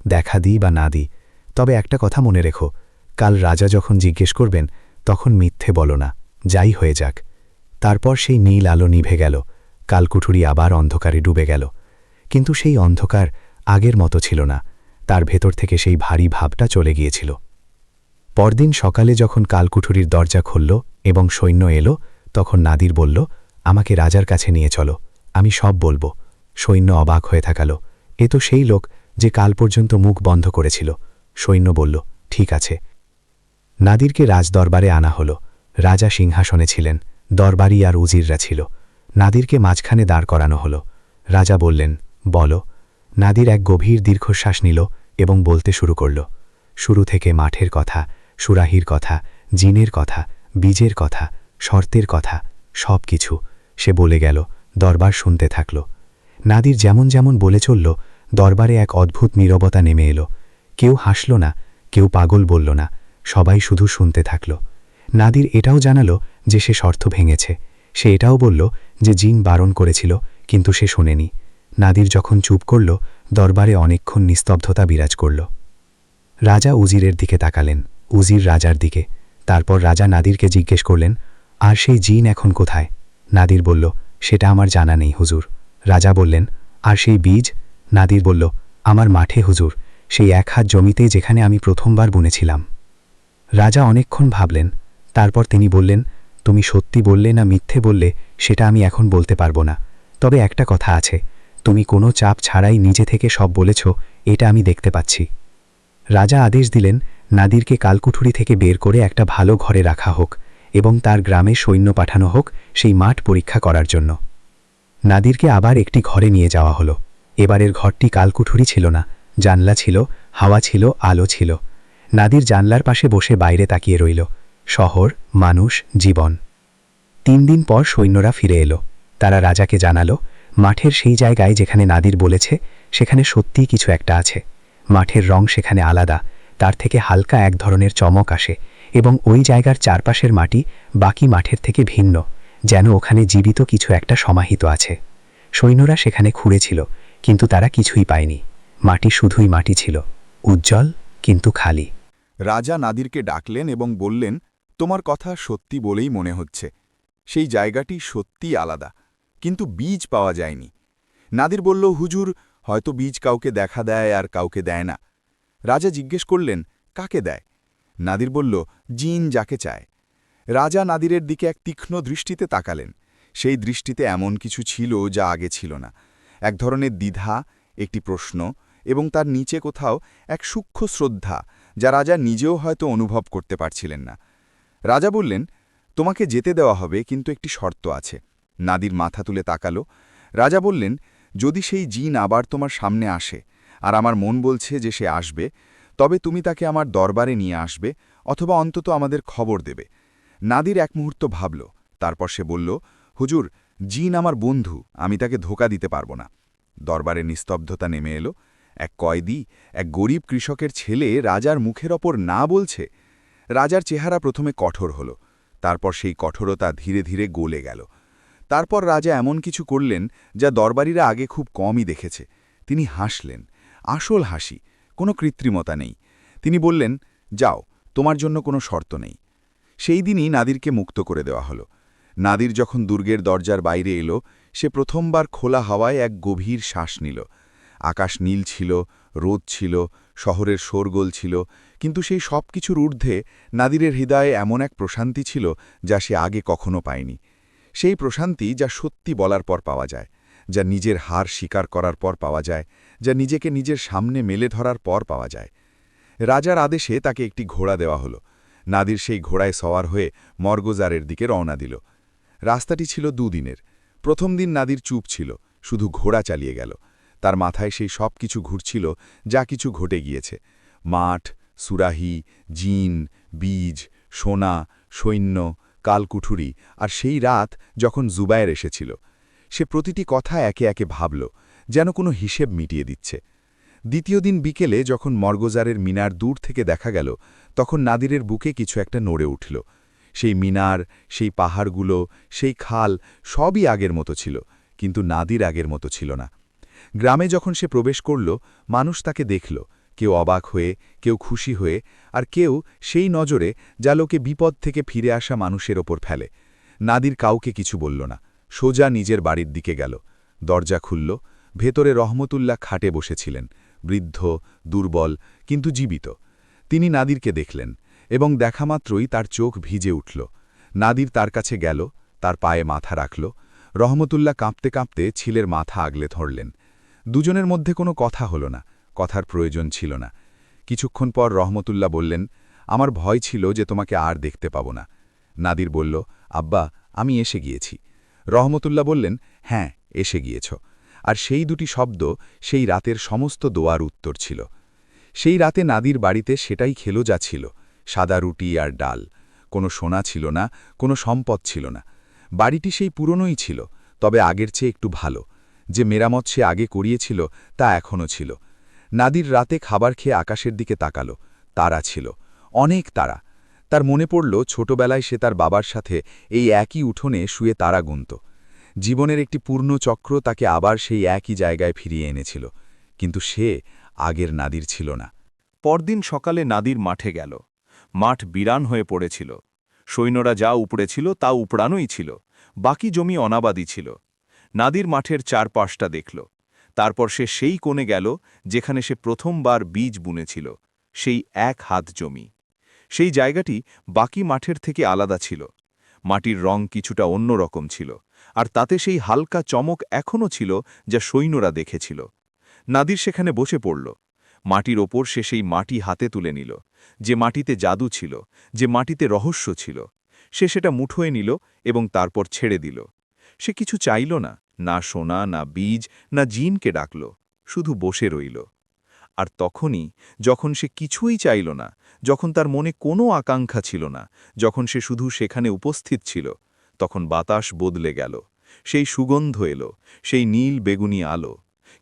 দেখা দিই বা না দিই, তবে একটা কথা মনে রেখো, কাল রাজা যখন জিজ্ঞেস করবেন তখন মিথ্যে বলো না, যাই হয়ে যাক। তারপর সেই নীল আলো নিভে গেল, কালকুঠুরি আবার অন্ধকারে ডুবে গেল। কিন্তু সেই অন্ধকার আগের মতো ছিল না, তার ভেতর থেকে সেই ভারী ভাবটা চলে গিয়েছিল। পরদিন সকালে যখন কালকুঠুরির দরজা খুলল এবং সৈন্য এলো, তখন নাদির বলল, আমাকে রাজার কাছে নিয়ে চলো, আমি সব বলবো। সৈন্য অবাক হয়ে থাকালো, এ তো সেই লোক যে কাল পর্যন্ত মুখ বন্ধ করেছিল। সৈন্য বলল, ঠিক আছে। নাদিরকে রাজদরবারে আনা হলো। রাজা সিংহাসনে ছিলেন, দরবারি আর উজিররা ছিল। নাদিরকে মাঝখানে দাঁড় করানো হলো। রাজা বললেন, বলো। নাদির এক গভীর দীর্ঘশ্বাস নিল এবং বলতে শুরু করল, শুরু থেকে মাঠের কথা, সুরাহির কথা, জিনের কথা, বীজের কথা, শর্তের কথা, সব কিছু সে বলে গেল। দরবার শুনতে থাকল। নাদির যেমন যেমন বলে চলল, দরবারে এক অদ্ভুত নীরবতা নেমে এলো। কেউ হাসল না, কেউ পাগল বলল না, সবাই শুধু শুনতে থাকল। নাদির এটাও জানালো যে সে শর্ত ভেঙেছে। সে এটাও বলল যে জিন বারণ করেছিল, কিন্তু সে শোনেনি। নাদির যখন চুপ করল, দরবারে অনেকক্ষণ নিস্তব্ধতা বিরাজ করল। রাজা উজিরের দিকে তাকালেন, উজির রাজার দিকে। তারপর রাজা নাদিরকে জিজ্ঞেস করলেন, আর সেই জিন এখন কোথায়? নাদির বলল, সেটা আমার জানা নেই হুজুর। রাজা বললেন, আর সেই বীজ? নাদির বলল, আমার মাঠে হুজুর, সেই এক হাত জমিতেই যেখানে আমি প্রথমবার বুনেছিলাম। রাজা অনেকক্ষণ ভাবলেন, তারপর তিনি বললেন, তুমি সত্যি বললে না মিথ্যে বললে সেটা আমি এখন বলতে পারবো না, তবে একটা কথা আছে, তুমি কোনো চাপ ছাড়াই নিজে থেকে সব বলেছ, এটা আমি দেখতে পাচ্ছি। রাজা আদেশ দিলেন, নাদিরকে কালকুঠুরি থেকে বের করে একটা ভালো ঘরে রাখা হোক এবং তার গ্রামে সৈন্য পাঠানো হোক সেই মাঠ পরীক্ষা করার জন্য। নাদিরকে আবার একটি ঘরে নিয়ে যাওয়া হলো। এবারের ঘরটি কালকুঠুরি ছিল না, জানলা ছিল, হাওয়া ছিল, আলো ছিল। নাদির জানলার পাশে বসে বাইরে তাকিয়ে রইল, শহর, মানুষ, জীবন। ৩ দিন পর সৈন্যরা ফিরে এলো। তারা রাজাকে জানালো, মাঠের সেই জায়গায় যেখানে নাদির বলেছে সেখানে সত্যিই কিছু একটা আছে। মাঠের রং সেখানে আলাদা, তার থেকে হালকা এক ধরনের চমক আসে, এবং ওই জায়গার চারপাশের মাটি বাকি মাঠের থেকে ভিন্ন, যেন ওখানে জীবিত কিছু একটা সমাহিত আছে। সৈন্যরা সেখানে খুঁড়েছিল, কিন্তু তারা কিছুই পায়নি। মাটি শুধুই মাটি ছিল, উজ্জ্বল কিন্তু খালি। রাজা নাদিরকে ডাকলেন এবং বললেন, তোমার কথা সত্যি বলেই মনে হচ্ছে, সেই জায়গাটি সত্যিই আলাদা, কিন্তু বীজ পাওয়া যায়নি। নাদির বলল, হুজুর, হয়তো বীজ কাউকে দেখা দেয় আর কাউকে দেয় না। রাজা জিজ্ঞেস করলেন, কাকে দেয়? নাদির বলল, জিন যাকে চায়। রাজা নাদিরের দিকে এক তীক্ষ্ণ দৃষ্টিতে তাকালেন। সেই দৃষ্টিতে এমন কিছু ছিল যা আগে ছিল না, এক ধরনের দ্বিধা, একটি প্রশ্ন এবং তার নিচে কোথাও এক সূক্ষ্ম শ্রদ্ধা যা রাজা নিজেও হয়তো অনুভব করতে পারছিলেন না। রাজা বললেন, তোমাকে যেতে দেওয়া হবে, কিন্তু একটি শর্ত আছে। নাদির মাথা তুলে তাকালো। রাজা বললেন, যদি সেই জিন আবার তোমার সামনে আসে, আর আমার মন বলছে যে সে আসবে, তবে তুমি তাকে আমার দরবারে নিয়ে আসবে, অথবা অন্তত আমাদের খবর দেবে। নাদির এক মুহূর্ত ভাবল, তারপর সে বলল, হুজুর, জিন আমার বন্ধু, আমি তাকে ধোঁকা দিতে পারব না। দরবারে নিস্তব্ধতা নেমে এলো। এক কয়েদি, এক গরিব কৃষকের ছেলে রাজার মুখের ওপর না বলছে। রাজার চেহারা প্রথমে কঠোর হল, তারপর সেই কঠোরতা ধীরে ধীরে গলে গেল। তারপর রাজা এমন কিছু করলেন যা দরবারীরা আগে খুব কমই দেখেছে। তিনি হাসলেন, আসল হাসি, কোনো কৃত্রিমতা নেই। তিনি বললেন, যাও, তোমার জন্য কোনো শর্ত নেই। সেই দিনই নাদিরকে মুক্ত করে দেওয়া হলো। নাদির যখন দুর্গের দরজার বাইরে এলো, সে প্রথমবার খোলা হাওয়ায় এক গভীর শ্বাস নিল। আকাশ নীল ছিল, রোদ ছিল, শহরের শোরগোল ছিল, কিন্তু সেই সব কিছুর ঊর্ধ্বে নাদিরের হৃদয়ে এমন এক প্রশান্তি ছিল যা সে আগে কখনো পায়নি। সেই প্রশান্তি যা সত্যি বলার পর পাওয়া যায়, যা নিজের হার স্বীকার করার পর পাওয়া যায়, যা নিজেকে নিজের সামনে মেলে ধরার পর পাওয়া যায়। রাজার আদেশে তাকে একটি ঘোড়া দেওয়া হলো। নাদির সেই ঘোড়ায় সওয়ার হয়ে মর্গজারের দিকে রওনা দিল। রাস্তাটি ছিল দুদিনের। প্রথম দিন নাদির চুপ ছিল, শুধু ঘোড়া চালিয়ে গেল। তার মাথায় সেই সব কিছু ঘুরছিল যা কিছু ঘটে গিয়েছে: মাঠ, সুরাহি, জিন, বীজ, সোনা, সৈন্য, কালকুঠুরি, আর সেই রাত যখন জুবায়ের এসেছিল। সে প্রতিটি কথা একে একে ভাবল, যেন কোনো হিসেব মিটিয়ে দিচ্ছে। দ্বিতীয় দিন বিকেলে যখন মর্গজারের মিনার দূর থেকে দেখা গেল, তখন নাদিরের বুকে কিছু একটা নড়ে উঠল। সেই মিনার, সেই পাহাড়গুলো, সেই খাল, সবই আগের মতো ছিল, কিন্তু নাদির আগের মতো ছিল না। গ্রামে যখন সে প্রবেশ করল, মানুষ তাকে দেখল, কেউ অবাক হয়ে, কেউ খুশি হয়ে, আর কেউ সেই নজরে যা লোকে বিপদ থেকে ফিরে আসা মানুষের ওপর ফেলে। নাদির কাউকে কিছু বলল না, সোজা নিজের বাড়ির দিকে গেল। দরজা খুলল। ভেতরে রহমতুল্লাহ খাটে বসেছিলেন, বৃদ্ধ, দুর্বল, কিন্তু জীবিত। তিনি নাদিরকে দেখলেন, এবং দেখামাত্রই তার চোখ ভিজে উঠল। নাদির তার কাছে গেল, তার পায়ে মাথা রাখল। রহমতুল্লাহ কাঁপতে কাঁপতে ছেলের মাথা আগলে ধরলেন। দুজনের মধ্যে কোনো কথা হল না, কথার প্রয়োজন ছিল না। কিছুক্ষণ পর রহমতুল্লাহ বললেন, আমার ভয় ছিল যে তোমাকে আর দেখতে পাব না। নাদির বলল, আব্বা, আমি এসে গিয়েছি। রহমতুল্লাহ বললেন, হ্যাঁ, এসে গিয়েছ। আর সেই দুটি শব্দ সেই রাতের সমস্ত দোয়ার উত্তর ছিল। সেই রাতে নাদির বাড়িতে সেটাই খেলো যা ছিল, সাদা রুটি আর ডাল। কোনো সোনা ছিল না, কোনো সম্পদ ছিল না। বাড়িটি সেই পুরনোই ছিল, তবে আগের চেয়ে একটু ভালো। যে মেরামত সে আগে করিয়েছিল তা এখনও ছিল। নাদির রাতে খাবার খেয়ে আকাশের দিকে তাকালো। তারা ছিল, অনেক তারা। তার মনে পড়ল ছোটবেলায় সে তার বাবার সাথে এই একই উঠোনে শুয়ে তারা গুনত। জীবনের একটি পূর্ণ চক্র তাকে আবার সেই একই জায়গায় ফিরিয়ে এনেছিল, কিন্তু সে আগের নাদির ছিল না। পরদিন সকালে নাদির মাঠে গেল। মাঠ বিরান হয়ে পড়েছিল। সৈন্যরা যা উপড়েছিল তা উপড়ানোই ছিল, বাকি জমি অনাবাদি ছিল। নাদির মাঠের চারপাশটা দেখল। তারপর সে সেই কোণে গেল যেখানে সে প্রথমবার বীজ বুনেছিল, সেই এক হাত জমি। সেই জায়গাটি বাকি মাঠের থেকে আলাদা ছিল। মাটির রং কিছুটা অন্যরকম ছিল, আর তাতে সেই হালকা চমক এখনও ছিল যা সৈন্যরা দেখেছিল। নাদির সেখানে বসে পড়ল। মাটির ওপর সে সেই মাটি হাতে তুলে নিল, যে মাটিতে জাদু ছিল, যে মাটিতে রহস্য ছিল। সে সেটা মুঠোয় নিল এবং তারপর ছেড়ে দিল। সে কিছু চাইল না, না সোনা, না বীজ, না জিনকে ডাকল, শুধু বসে রইল। আর তখনই, যখন সে কিছুই চাইল না, যখন তার মনে কোনো আকাঙ্ক্ষা ছিল না, যখন সে শুধু সেখানে উপস্থিত ছিল, তখন বাতাস বদলে গেল। সেই সুগন্ধ এলো, সেই নীল বেগুনি আলো,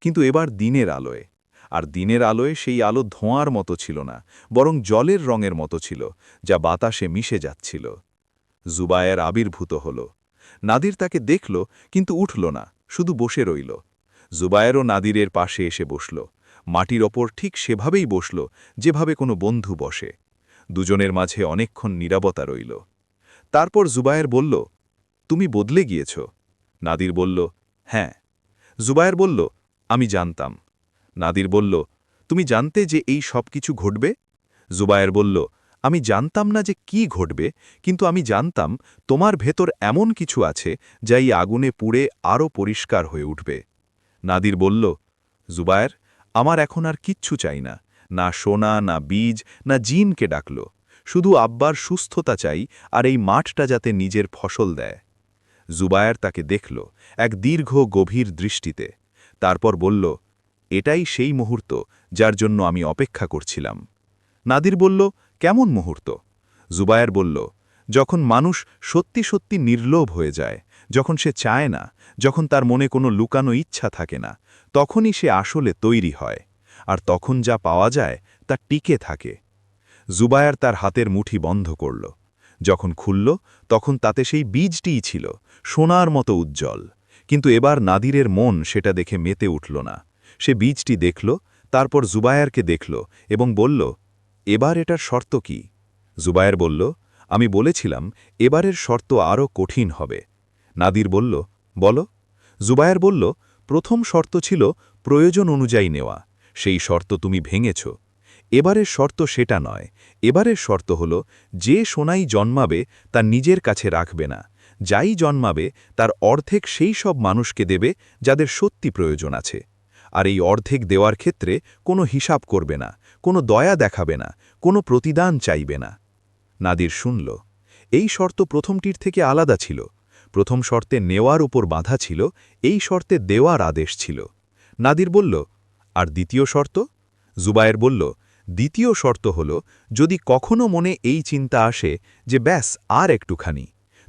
কিন্তু এবার দিনের আলোয়। আর দিনের আলোয় সেই আলো ধোঁয়ার মতো ছিল না, বরং জলের রঙের মতো ছিল, যা বাতাসে মিশে যাচ্ছিল। জুবায়ের আবির্ভূত হল। নাদির তাকে দেখল, কিন্তু উঠল না, শুধু বসে রইল। জুবায়েরও নাদিরের পাশে এসে বসল, মাটির ওপর ঠিক সেভাবেই বসল যেভাবে কোনো বন্ধু বসে। দুজনের মাঝে অনেকক্ষণ নীরবতা রইল। তারপর জুবায়ের বলল, তুমি বদলে গিয়েছ। নাদির বলল, হ্যাঁ। জুবায়ের বলল, আমি জানতাম। নাদির বলল, তুমি জানতে যে এই সব কিছু ঘটবে? জুবায়ের বলল, আমি জানতাম না যে কি ঘটবে, কিন্তু আমি জানতাম তোমার ভেতর এমন কিছু আছে যা এই আগুনে পুড়ে আরও পরিষ্কার হয়ে উঠবে। নাদির বলল, জুবায়ের, আমার এখন আর কিচ্ছু চাই না, না সোনা, না বীজ, না জিনকে ডাকল। শুধু আব্বার সুস্থতা চাই, আর এই মাঠটা যাতে নিজের ফসল দেয়। জুবায়ের তাকে দেখল এক দীর্ঘ গভীর দৃষ্টিতে। তারপর বলল, এটাই সেই মুহূর্ত যার জন্য আমি অপেক্ষা করছিলাম। নাদির বলল, কেমন মুহূর্ত? জুবায়ের বলল, যখন মানুষ সত্যি সত্যি নির্লোভ হয়ে যায়, যখন সে চায় না, যখন তার মনে কোনো লুকানো ইচ্ছা থাকে না, তখনই সে আসলে তৈরি হয়। আর তখন যা পাওয়া যায় তা টিকে থাকে। জুবায়ের তার হাতের মুঠি বন্ধ করল। যখন খুলল, তখন তাতে সেই বীজটিই ছিল, সোনার মতো উজ্জ্বল। কিন্তু এবার নাদিরের মন সেটা দেখে মেতে উঠল না। সে বীজটি দেখল, তারপর জুবায়েরকে দেখল এবং বলল, এবার এটার শর্ত কি? জুবায়ের বলল, আমি বলেছিলাম এবারের শর্ত আরও কঠিন হবে। নাদির বলল, বলো। জুবায়ের বলল, প্রথম শর্ত ছিল প্রয়োজন অনুযায়ী নেওয়া। সেই শর্ত তুমি ভেঙেছ। এবারের শর্ত সেটা নয়। এবারের শর্ত হল, যে সোনাই জন্মাবে তা নিজের কাছে রাখবে না। যাই জন্মাবে তার অর্ধেক সেই সব মানুষকে দেবে যাদের সত্যি প্রয়োজন আছে। আর এই অর্ধেক দেওয়ার ক্ষেত্রে কোনো হিসাব করবে না, কোনো দয়া দেখাবে না, কোনো প্রতিদান চাইবে না। নাদির শুনল। এই শর্ত প্রথমটির থেকে আলাদা ছিল। প্রথম শর্তে নেওয়ার উপর বাঁধা ছিল, এই শর্তে দেওয়ার আদেশ ছিল। নাদির বলল, আর দ্বিতীয় শর্ত? জুবায়ের বলল, দ্বিতীয় শর্ত হল, যদি কখনো মনে এই চিন্তা আসে যে ব্যাস আর একটুখানি,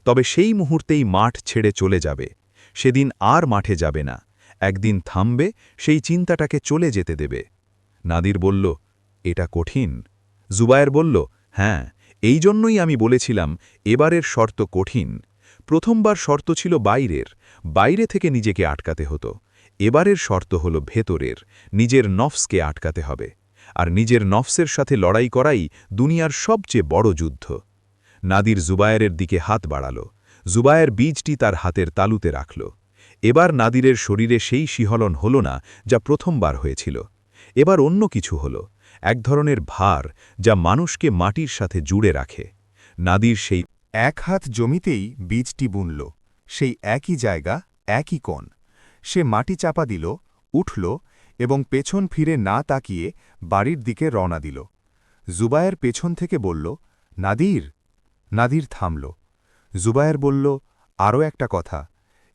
তবে সেই মুহূর্তেই মাঠ ছেড়ে চলে যাবে। সেদিন আর মাঠে যাবে না। একদিন থামবে, সেই চিন্তাটাকে চলে যেতে দেবে। নাদির বলল, এটা কঠিন। জুবায়ের বলল, হ্যাঁ, এই জন্যই আমি বলেছিলাম এবারের শর্ত কঠিন। প্রথমবার শর্ত ছিল বাইরের, বাইরে থেকে নিজেকে আটকাতে হতো। এবারের শর্ত হল ভেতরের, নিজের নফসকে আটকাতে হবে। আর নিজের নফসের সাথে লড়াই করাই দুনিয়ার সবচেয়ে বড় যুদ্ধ। নাদির জুবায়েরের দিকে হাত বাড়াল। জুবায়ের বীজটি তার হাতের তালুতে রাখল। এবার নাদিরের শরীরে সেই শিহরণ হল না যা প্রথমবার হয়েছিল। এবার অন্য কিছু হল, এক ধরনের ভার যা মানুষকে মাটির সাথে জুড়ে রাখে। নাদির সেই এক হাত জমিতেই বীজটি বুনল, সেই একই জায়গা, একই কোণ। সে মাটি চাপা দিল, উঠল এবং পেছন ফিরে না তাকিয়ে বাড়ির দিকে রওনা দিল। জুবায়ের পেছন থেকে বলল, নাদির। নাদির থামল। জুবায়ের বলল, আরও একটা কথা,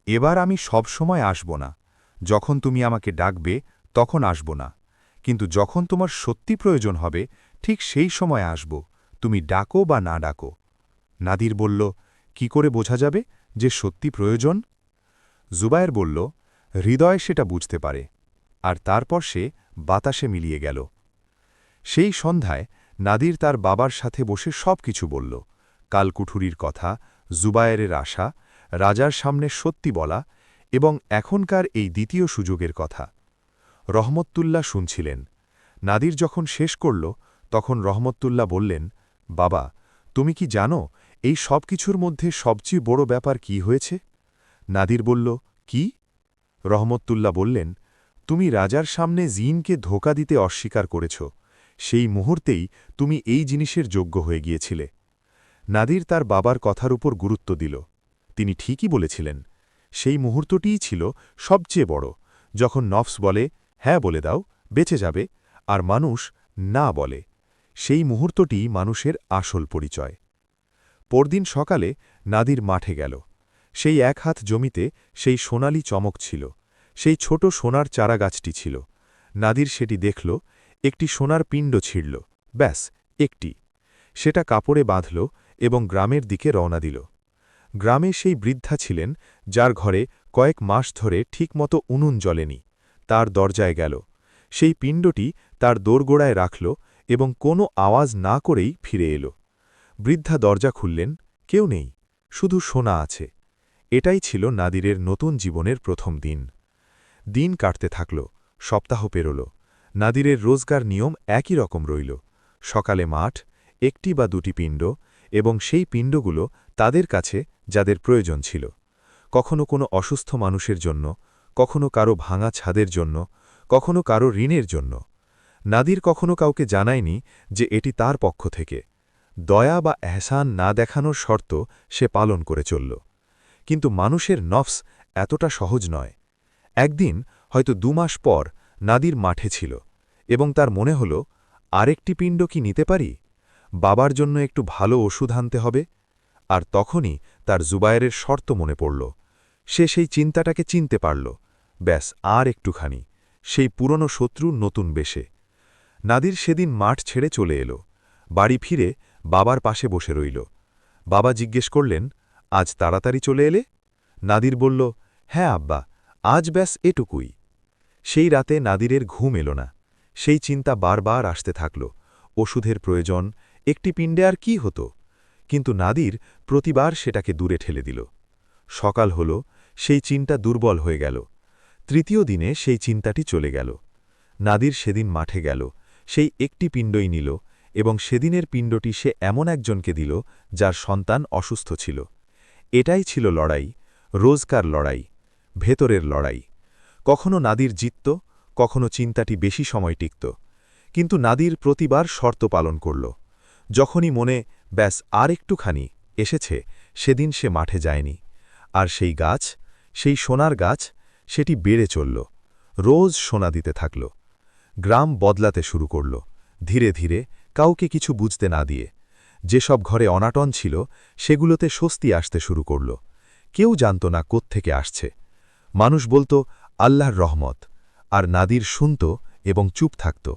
এবার আমি সব সময় আসব না। যখন তুমি আমাকে ডাকবে তখন আসব না, কিন্তু যখন তোমার সত্যি প্রয়োজন হবে ঠিক সেই সময় আসব, তুমি ডাকো বা না ডাকো। নাদির বলল, কি করে বোঝা যাবে যে সত্যি প্রয়োজন? জুবায়ের বলল, হৃদয় সেটা বুঝতে পারে। আর তারপর সে বাতাসে মিলিয়ে গেল। সেই সন্ধ্যায় নাদির তার বাবার সাথে বসে সব কিছু বলল, কালকুঠুরির কথা, জুবায়েরের আশা, রাজার সামনে সত্যি বলা এবং এখনকার এই দ্বিতীয় সুযোগের কথা। রহমতুল্লাহ শুনছিলেন। নাদির যখন শেষ করল, তখন রহমতুল্লাহ বললেন, বাবা, তুমি কি জানো এই সব কিছুর মধ্যে সবচেয়ে বড় ব্যাপার কি হয়েছে? নাদির বলল, কি? রহমতুল্লাহ বললেন, তুমি রাজার সামনে জিনকে ধোঁকা দিতে অস্বীকার করেছ। সেই মুহূর্তেই তুমি এই জিনিসের যোগ্য হয়ে গিয়েছিলে। নাদির তার বাবার কথার উপর গুরুত্ব দিল। তিনি ঠিকই বলেছিলেন। সেই মুহূর্তটিই ছিল সবচেয়ে বড়, যখন নফস বলে, হ্যাঁ বলে দাও, বেঁচে যাবে, আর মানুষ না বলে। সেই মুহূর্তটিই মানুষের আসল পরিচয়। পরদিন সকালে নাদির মাঠে গেল। সেই এক হাত জমিতে সেই সোনালি চমক ছিল। সেই ছোট সোনার চারাগাছটি ছিল। নাদির সেটি দেখল, একটি সোনার পিণ্ড ছিঁড়ল, ব্যাস একটি। সেটা কাপড়ে বাঁধল এবং গ্রামের দিকে রওনা দিল। গ্রামে সেই বৃদ্ধা ছিলেন যার ঘরে কয়েক মাস ধরে ঠিকমতো উনুন জ্বলেনি। তার দরজায় গেল, সেই পিণ্ডটি তার দোরগোড়ায় রাখল এবং কোনো আওয়াজ না করেই ফিরে এল। বৃদ্ধা দরজা খুললেন, কেউ নেই, শুধু সোনা আছে। এটাই ছিল নাদিরের নতুন জীবনের প্রথম দিন। দিন কাটতে থাকল, সপ্তাহ পেরোল। নাদিরের রোজগার নিয়ম একই রকম রইল। সকালে মাঠ, একটি বা দুটি পিণ্ড, এবং সেই পিণ্ডগুলো তাদের কাছে যাদের প্রয়োজন ছিল। কখনো কোনো অসুস্থ মানুষের জন্য, কখনো কারো ভাঙা ছাদের জন্য, কখনো কারো ঋণের জন্য। নাদির কখনো কাউকে জানায়নি যে এটি তার পক্ষ থেকে। দয়া বা এহসান না দেখানোর শর্ত সে পালন করে চলল। কিন্তু মানুষের নফস এতটা সহজ নয়। একদিন, হয়তো 2 মাস পর, নাদির মাঠে ছিল এবং তার মনে হল আরেকটি পিণ্ড কি নিতে পারি বাবার জন্য একটু ভালো ওষুধ আনতে হবে আর তখনই তার জুবায়েরের শর্ত মনে পড়ল সে সেই চিন্তাটাকে চিনতে পারল ব্যাস আর একটুখানি সেই পুরনো শত্রু নতুন বেশে নাদির সেদিন মাঠ ছেড়ে চলে এলো বাড়ি ফিরে বাবার পাশে বসে রইল বাবা জিজ্ঞেস করলেন আজ তাড়াতাড়ি চলে এলে নাদির বলল হ্যাঁ আব্বা আজ ব্যাস এটুকুই সেই রাতে নাদিরের ঘুম এলো না সেই চিন্তা বারবার আসতে থাকল ওষুধের প্রয়োজন একটি পিণ্ডে আর কি হতো কিন্তু নাদির প্রতিবার সেটাকে দূরে ঠেলে দিল সকাল হল সেই চিন্তা দুর্বল হয়ে গেল তৃতীয় দিনে সেই চিন্তাটি চলে গেল নাদির সেদিন মাঠে গেল সেই একটি পিণ্ডই নিল এবং সেদিনের পিণ্ডটি সে এমন একজনকে দিল যার সন্তান অসুস্থ ছিল এটাই ছিল লড়াই রোজকার লড়াই ভেতরের লড়াই কখনো নাদির জিতত কখনো চিন্তাটি বেশি সময় টিকত কিন্তু নাদির প্রতিবার শর্ত পালন করল যখনই মনে ব্যাস আর একটুখানি এসেছে সেদিন সে মাঠে যায়নি আর সেই গাছ সেই সোনার গাছ সেটি বেড়ে চলল রোজ সোনা দিতে থাকল গ্রাম বদলাতে শুরু করল ধীরে ধীরে কাউকে কিছু বুঝতে না দিয়ে যেসব ঘরে অনাটন ছিল সেগুলোতে স্বস্তি আসতে শুরু করল কেউ জানত না কোত্থেকে আসছে মানুষ বলতো আল্লাহর রহমত আর নাদির শুনত এবং চুপ থাকত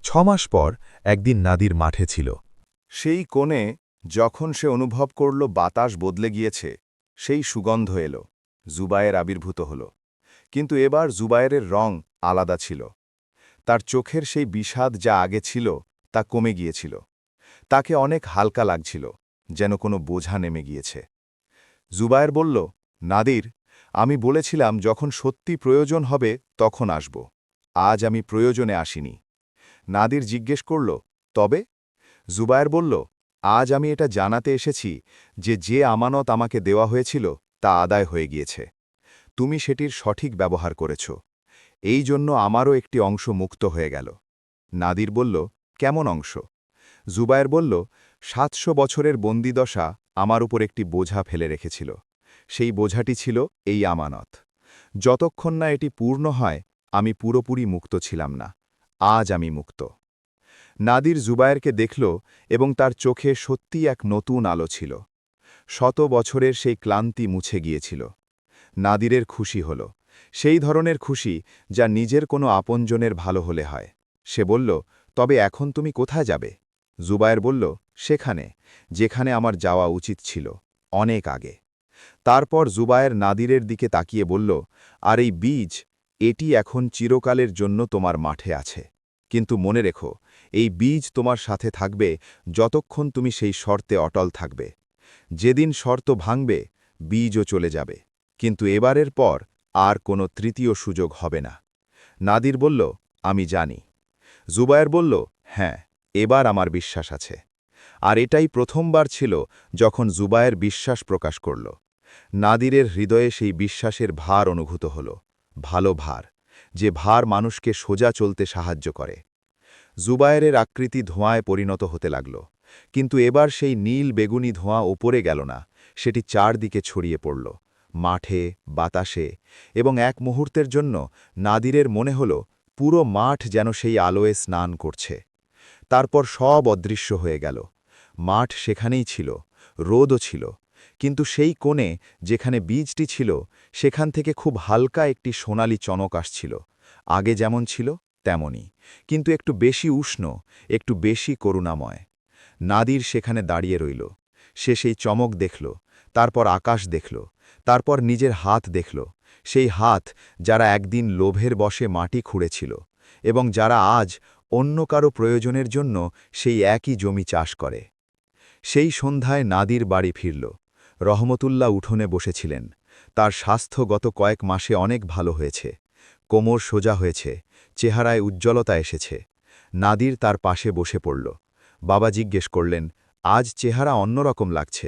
6 মাস পর একদিন নাদির মাঠে ছিল সেই কোণে যখন সে অনুভব করল বাতাস বদলে গিয়েছে সেই সুগন্ধ এলো জুবায়ের আবির্ভূত হল কিন্তু এবার জুবায়েরের রং আলাদা ছিল তার চোখের সেই বিষাদ যা আগে ছিল তা কমে গিয়েছিল তাকে অনেক হালকা লাগছিল যেন কোনো বোঝা নেমে গিয়েছে জুবায়ের বলল নাদির আমি বলেছিলাম যখন সত্যি প্রয়োজন হবে তখন আসব আজ আমি প্রয়োজনে আসিনি নাদির জিজ্ঞেস করল তবে জুবায়ের বলল আজ আমি এটা জানাতে এসেছি যে আমানত আমাকে দেওয়া হয়েছিল তা আদায় হয়ে গিয়েছে তুমি সেটির সঠিক ব্যবহার করেছ এই জন্য আমারও একটি অংশ মুক্ত হয়ে গেল নাদির বলল কেমন অংশ জুবায়ের বলল 700 বছরের বন্দিদশা আমার উপর একটি বোঝা ফেলে রেখেছিল সেই বোঝাটি ছিল এই আমানত যতক্ষণ না এটি পূর্ণ হয় আমি পুরোপুরি মুক্ত ছিলাম না আজ আমি মুক্ত নাদির জুবায়েরকে দেখল এবং তার চোখে সত্যিই এক নতুন আলো ছিল 100 বছরের সেই ক্লান্তি মুছে গিয়েছিল নাদিরের খুশি হল সেই ধরনের খুশি যা নিজের কোনো আপনজনের ভালো হলে হয় সে বলল তবে এখন তুমি কোথায় যাবে জুবায়ের বলল সেখানে যেখানে আমার যাওয়া উচিত ছিল অনেক আগে তারপর জুবায়ের নাদিরের দিকে তাকিয়ে বলল আর এই বীজ এটি এখন চিরকালের জন্য তোমার মাঠে আছে কিন্তু মনে রেখো এই বীজ তোমার সাথে থাকবে যতক্ষণ তুমি সেই শর্তে অটল থাকবে যেদিন শর্ত ভাঙবে বীজও চলে যাবে কিন্তু এবারের পর আর কোনো তৃতীয় সুযোগ হবে না নাদির বলল আমি জানি জুবায়ের বলল হ্যাঁ এবার আমার বিশ্বাস আছে আর এটাই প্রথমবার ছিল যখন জুবায়ের বিশ্বাস প্রকাশ করল নাদিরের হৃদয়ে সেই বিশ্বাসের ভার অনুভূত হল ভালো ভার যে ভার মানুষকে সোজা চলতে সাহায্য করে জুবায়েরের আকৃতি ধোঁয়ায় পরিণত হতে লাগল কিন্তু এবার সেই নীল বেগুনি ধোঁয়া ওপরে গেল না সেটি চারদিকে ছড়িয়ে পড়ল মাঠে বাতাসে এবং এক মুহূর্তের জন্য নাদিরের মনে হল পুরো মাঠ যেন সেই আলোয় স্নান করছে তারপর সব অদৃশ্য হয়ে গেল মাঠ সেখানেই ছিল রোদও ছিল কিন্তু সেই কোণে যেখানে বীজটি ছিল সেখান থেকে খুব হালকা একটি সোনালি চমক আসছিল আগে যেমন ছিল তেমনই কিন্তু একটু বেশি উষ্ণ একটু বেশি করুণাময় নাদির সেখানে দাঁড়িয়ে রইল সে সেই চমক দেখল তারপর আকাশ দেখল তারপর নিজের হাত দেখল সেই হাত যারা একদিন লোভের বশে মাটি খুঁড়েছিল এবং যারা আজ অন্য কারো প্রয়োজনের জন্য সেই একই জমি চাষ করে সেই সন্ধ্যায় নাদির বাড়ি ফিরল রহমতুল্লাহ উঠোনে বসেছিলেন তার স্বাস্থ্য গত কয়েক মাসে অনেক ভালো হয়েছে কোমর সোজা হয়েছে চেহারায় উজ্জ্বলতা এসেছে নাদির তার পাশে বসে পড়ল বাবা জিজ্ঞেস করলেন আজ চেহারা অন্যরকম লাগছে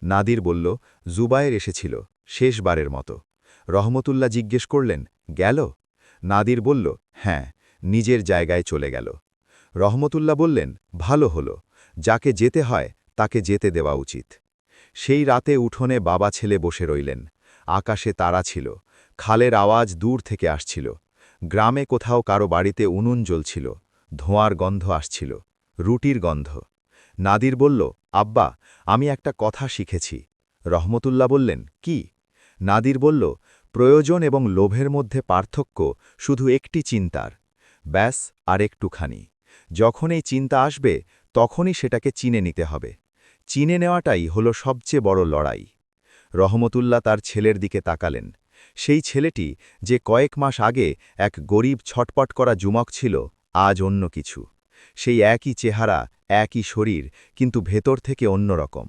নাদির বলল জুবায়ের এসেছিল শেষবারের মতো রহমতুল্লাহ জিজ্ঞেস করলেন গেল নাদির বলল হ্যাঁ নিজের জায়গায় চলে গেল রহমতুল্লাহ বললেন ভালো হলো যাকে যেতে হয় তাকে যেতে দেওয়া উচিত সেই রাতে উঠোনে বাবা ছেলে বসে রইলেন আকাশে তারা ছিল খালের আওয়াজ দূর থেকে আসছিল গ্রামে কোথাও কারো বাড়িতে উনুন জ্বলছিল, ধোঁয়ার গন্ধ আসছিল, রুটির গন্ধ। নাদির বলল, আব্বা, আমি একটা কথা শিখেছি। রহমতুল্লাহ বললেন, কি? নাদির বলল, প্রয়োজন এবং লোভের মধ্যে পার্থক্য শুধু একটি চিন্তার। ব্যাস, আর একটুখানি। যখন এই চিন্তা আসবে তখনই সেটাকে চিনে নিতে হবে। চিনে নেওয়াটাই হলো সবচেয়ে বড় লড়াই। রহমতুল্লাহ তার ছেলের দিকে তাকালেন। সেই ছেলেটি যে কয়েক মাস আগে এক গরিব ছটপট করা যুবক ছিল, আজ অন্য কিছু। সেই একই চেহারা, একই শরীর, কিন্তু ভেতর থেকে অন্যরকম।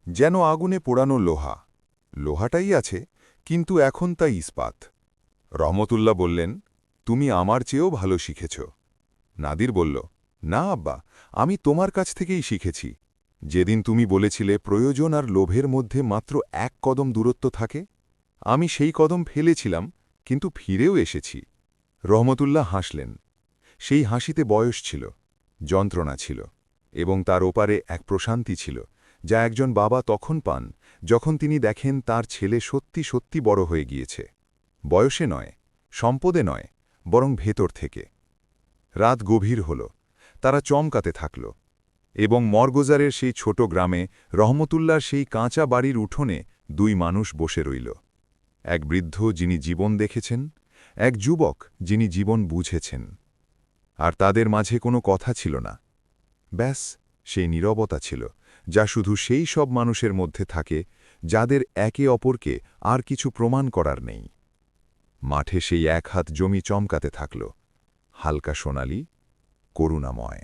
যেন আগুনে পোড়ানো লোহা। লোহাটাই আছে, কিন্তু এখন তা ইস্পাত। রহমতুল্লাহ বললেন, তুমি আমার চেয়েও ভালো শিখেছ। নাদির বলল, না আব্বা, আমি তোমার কাছ থেকেই শিখেছি। যেদিন তুমি বলেছিলে প্রয়োজন আর লোভের মধ্যে মাত্র এক কদম দূরত্ব থাকে, আমি সেই কদম ফেলেছিলাম, কিন্তু ফিরেও এসেছি। রহমতুল্লাহ হাসলেন। সেই হাসিতে বয়স ছিল, যন্ত্রণা ছিল, এবং তার ওপারে এক প্রশান্তি ছিল, যা একজন বাবা তখন পান যখন তিনি দেখেন তার ছেলে সত্যি সত্যি বড় হয়ে গিয়েছে। বয়সে নয়, সম্পদে নয়, বরং ভেতর থেকে। রাত গভীর হল, তারা চমকাতে থাকল, এবং মরগোজারের সেই ছোট গ্রামে রহমতুল্লার সেই কাঁচা বাড়ির উঠোনে দুই মানুষ বসে রইল। এক বৃদ্ধ যিনি জীবন দেখেছেন, এক যুবক যিনি জীবন বুঝেছেন। আর তাদের মাঝে কোনো কথা ছিল না। ব্যাস, সেই নীরবতা ছিল, যা শুধু সেই সব মানুষের মধ্যে থাকে যাদের একে অপরকে আর কিছু প্রমাণ করার নেই। মাঠে সেই এক হাত জমি চমকাতে থাকল, হালকা সোনালি, করুণাময়।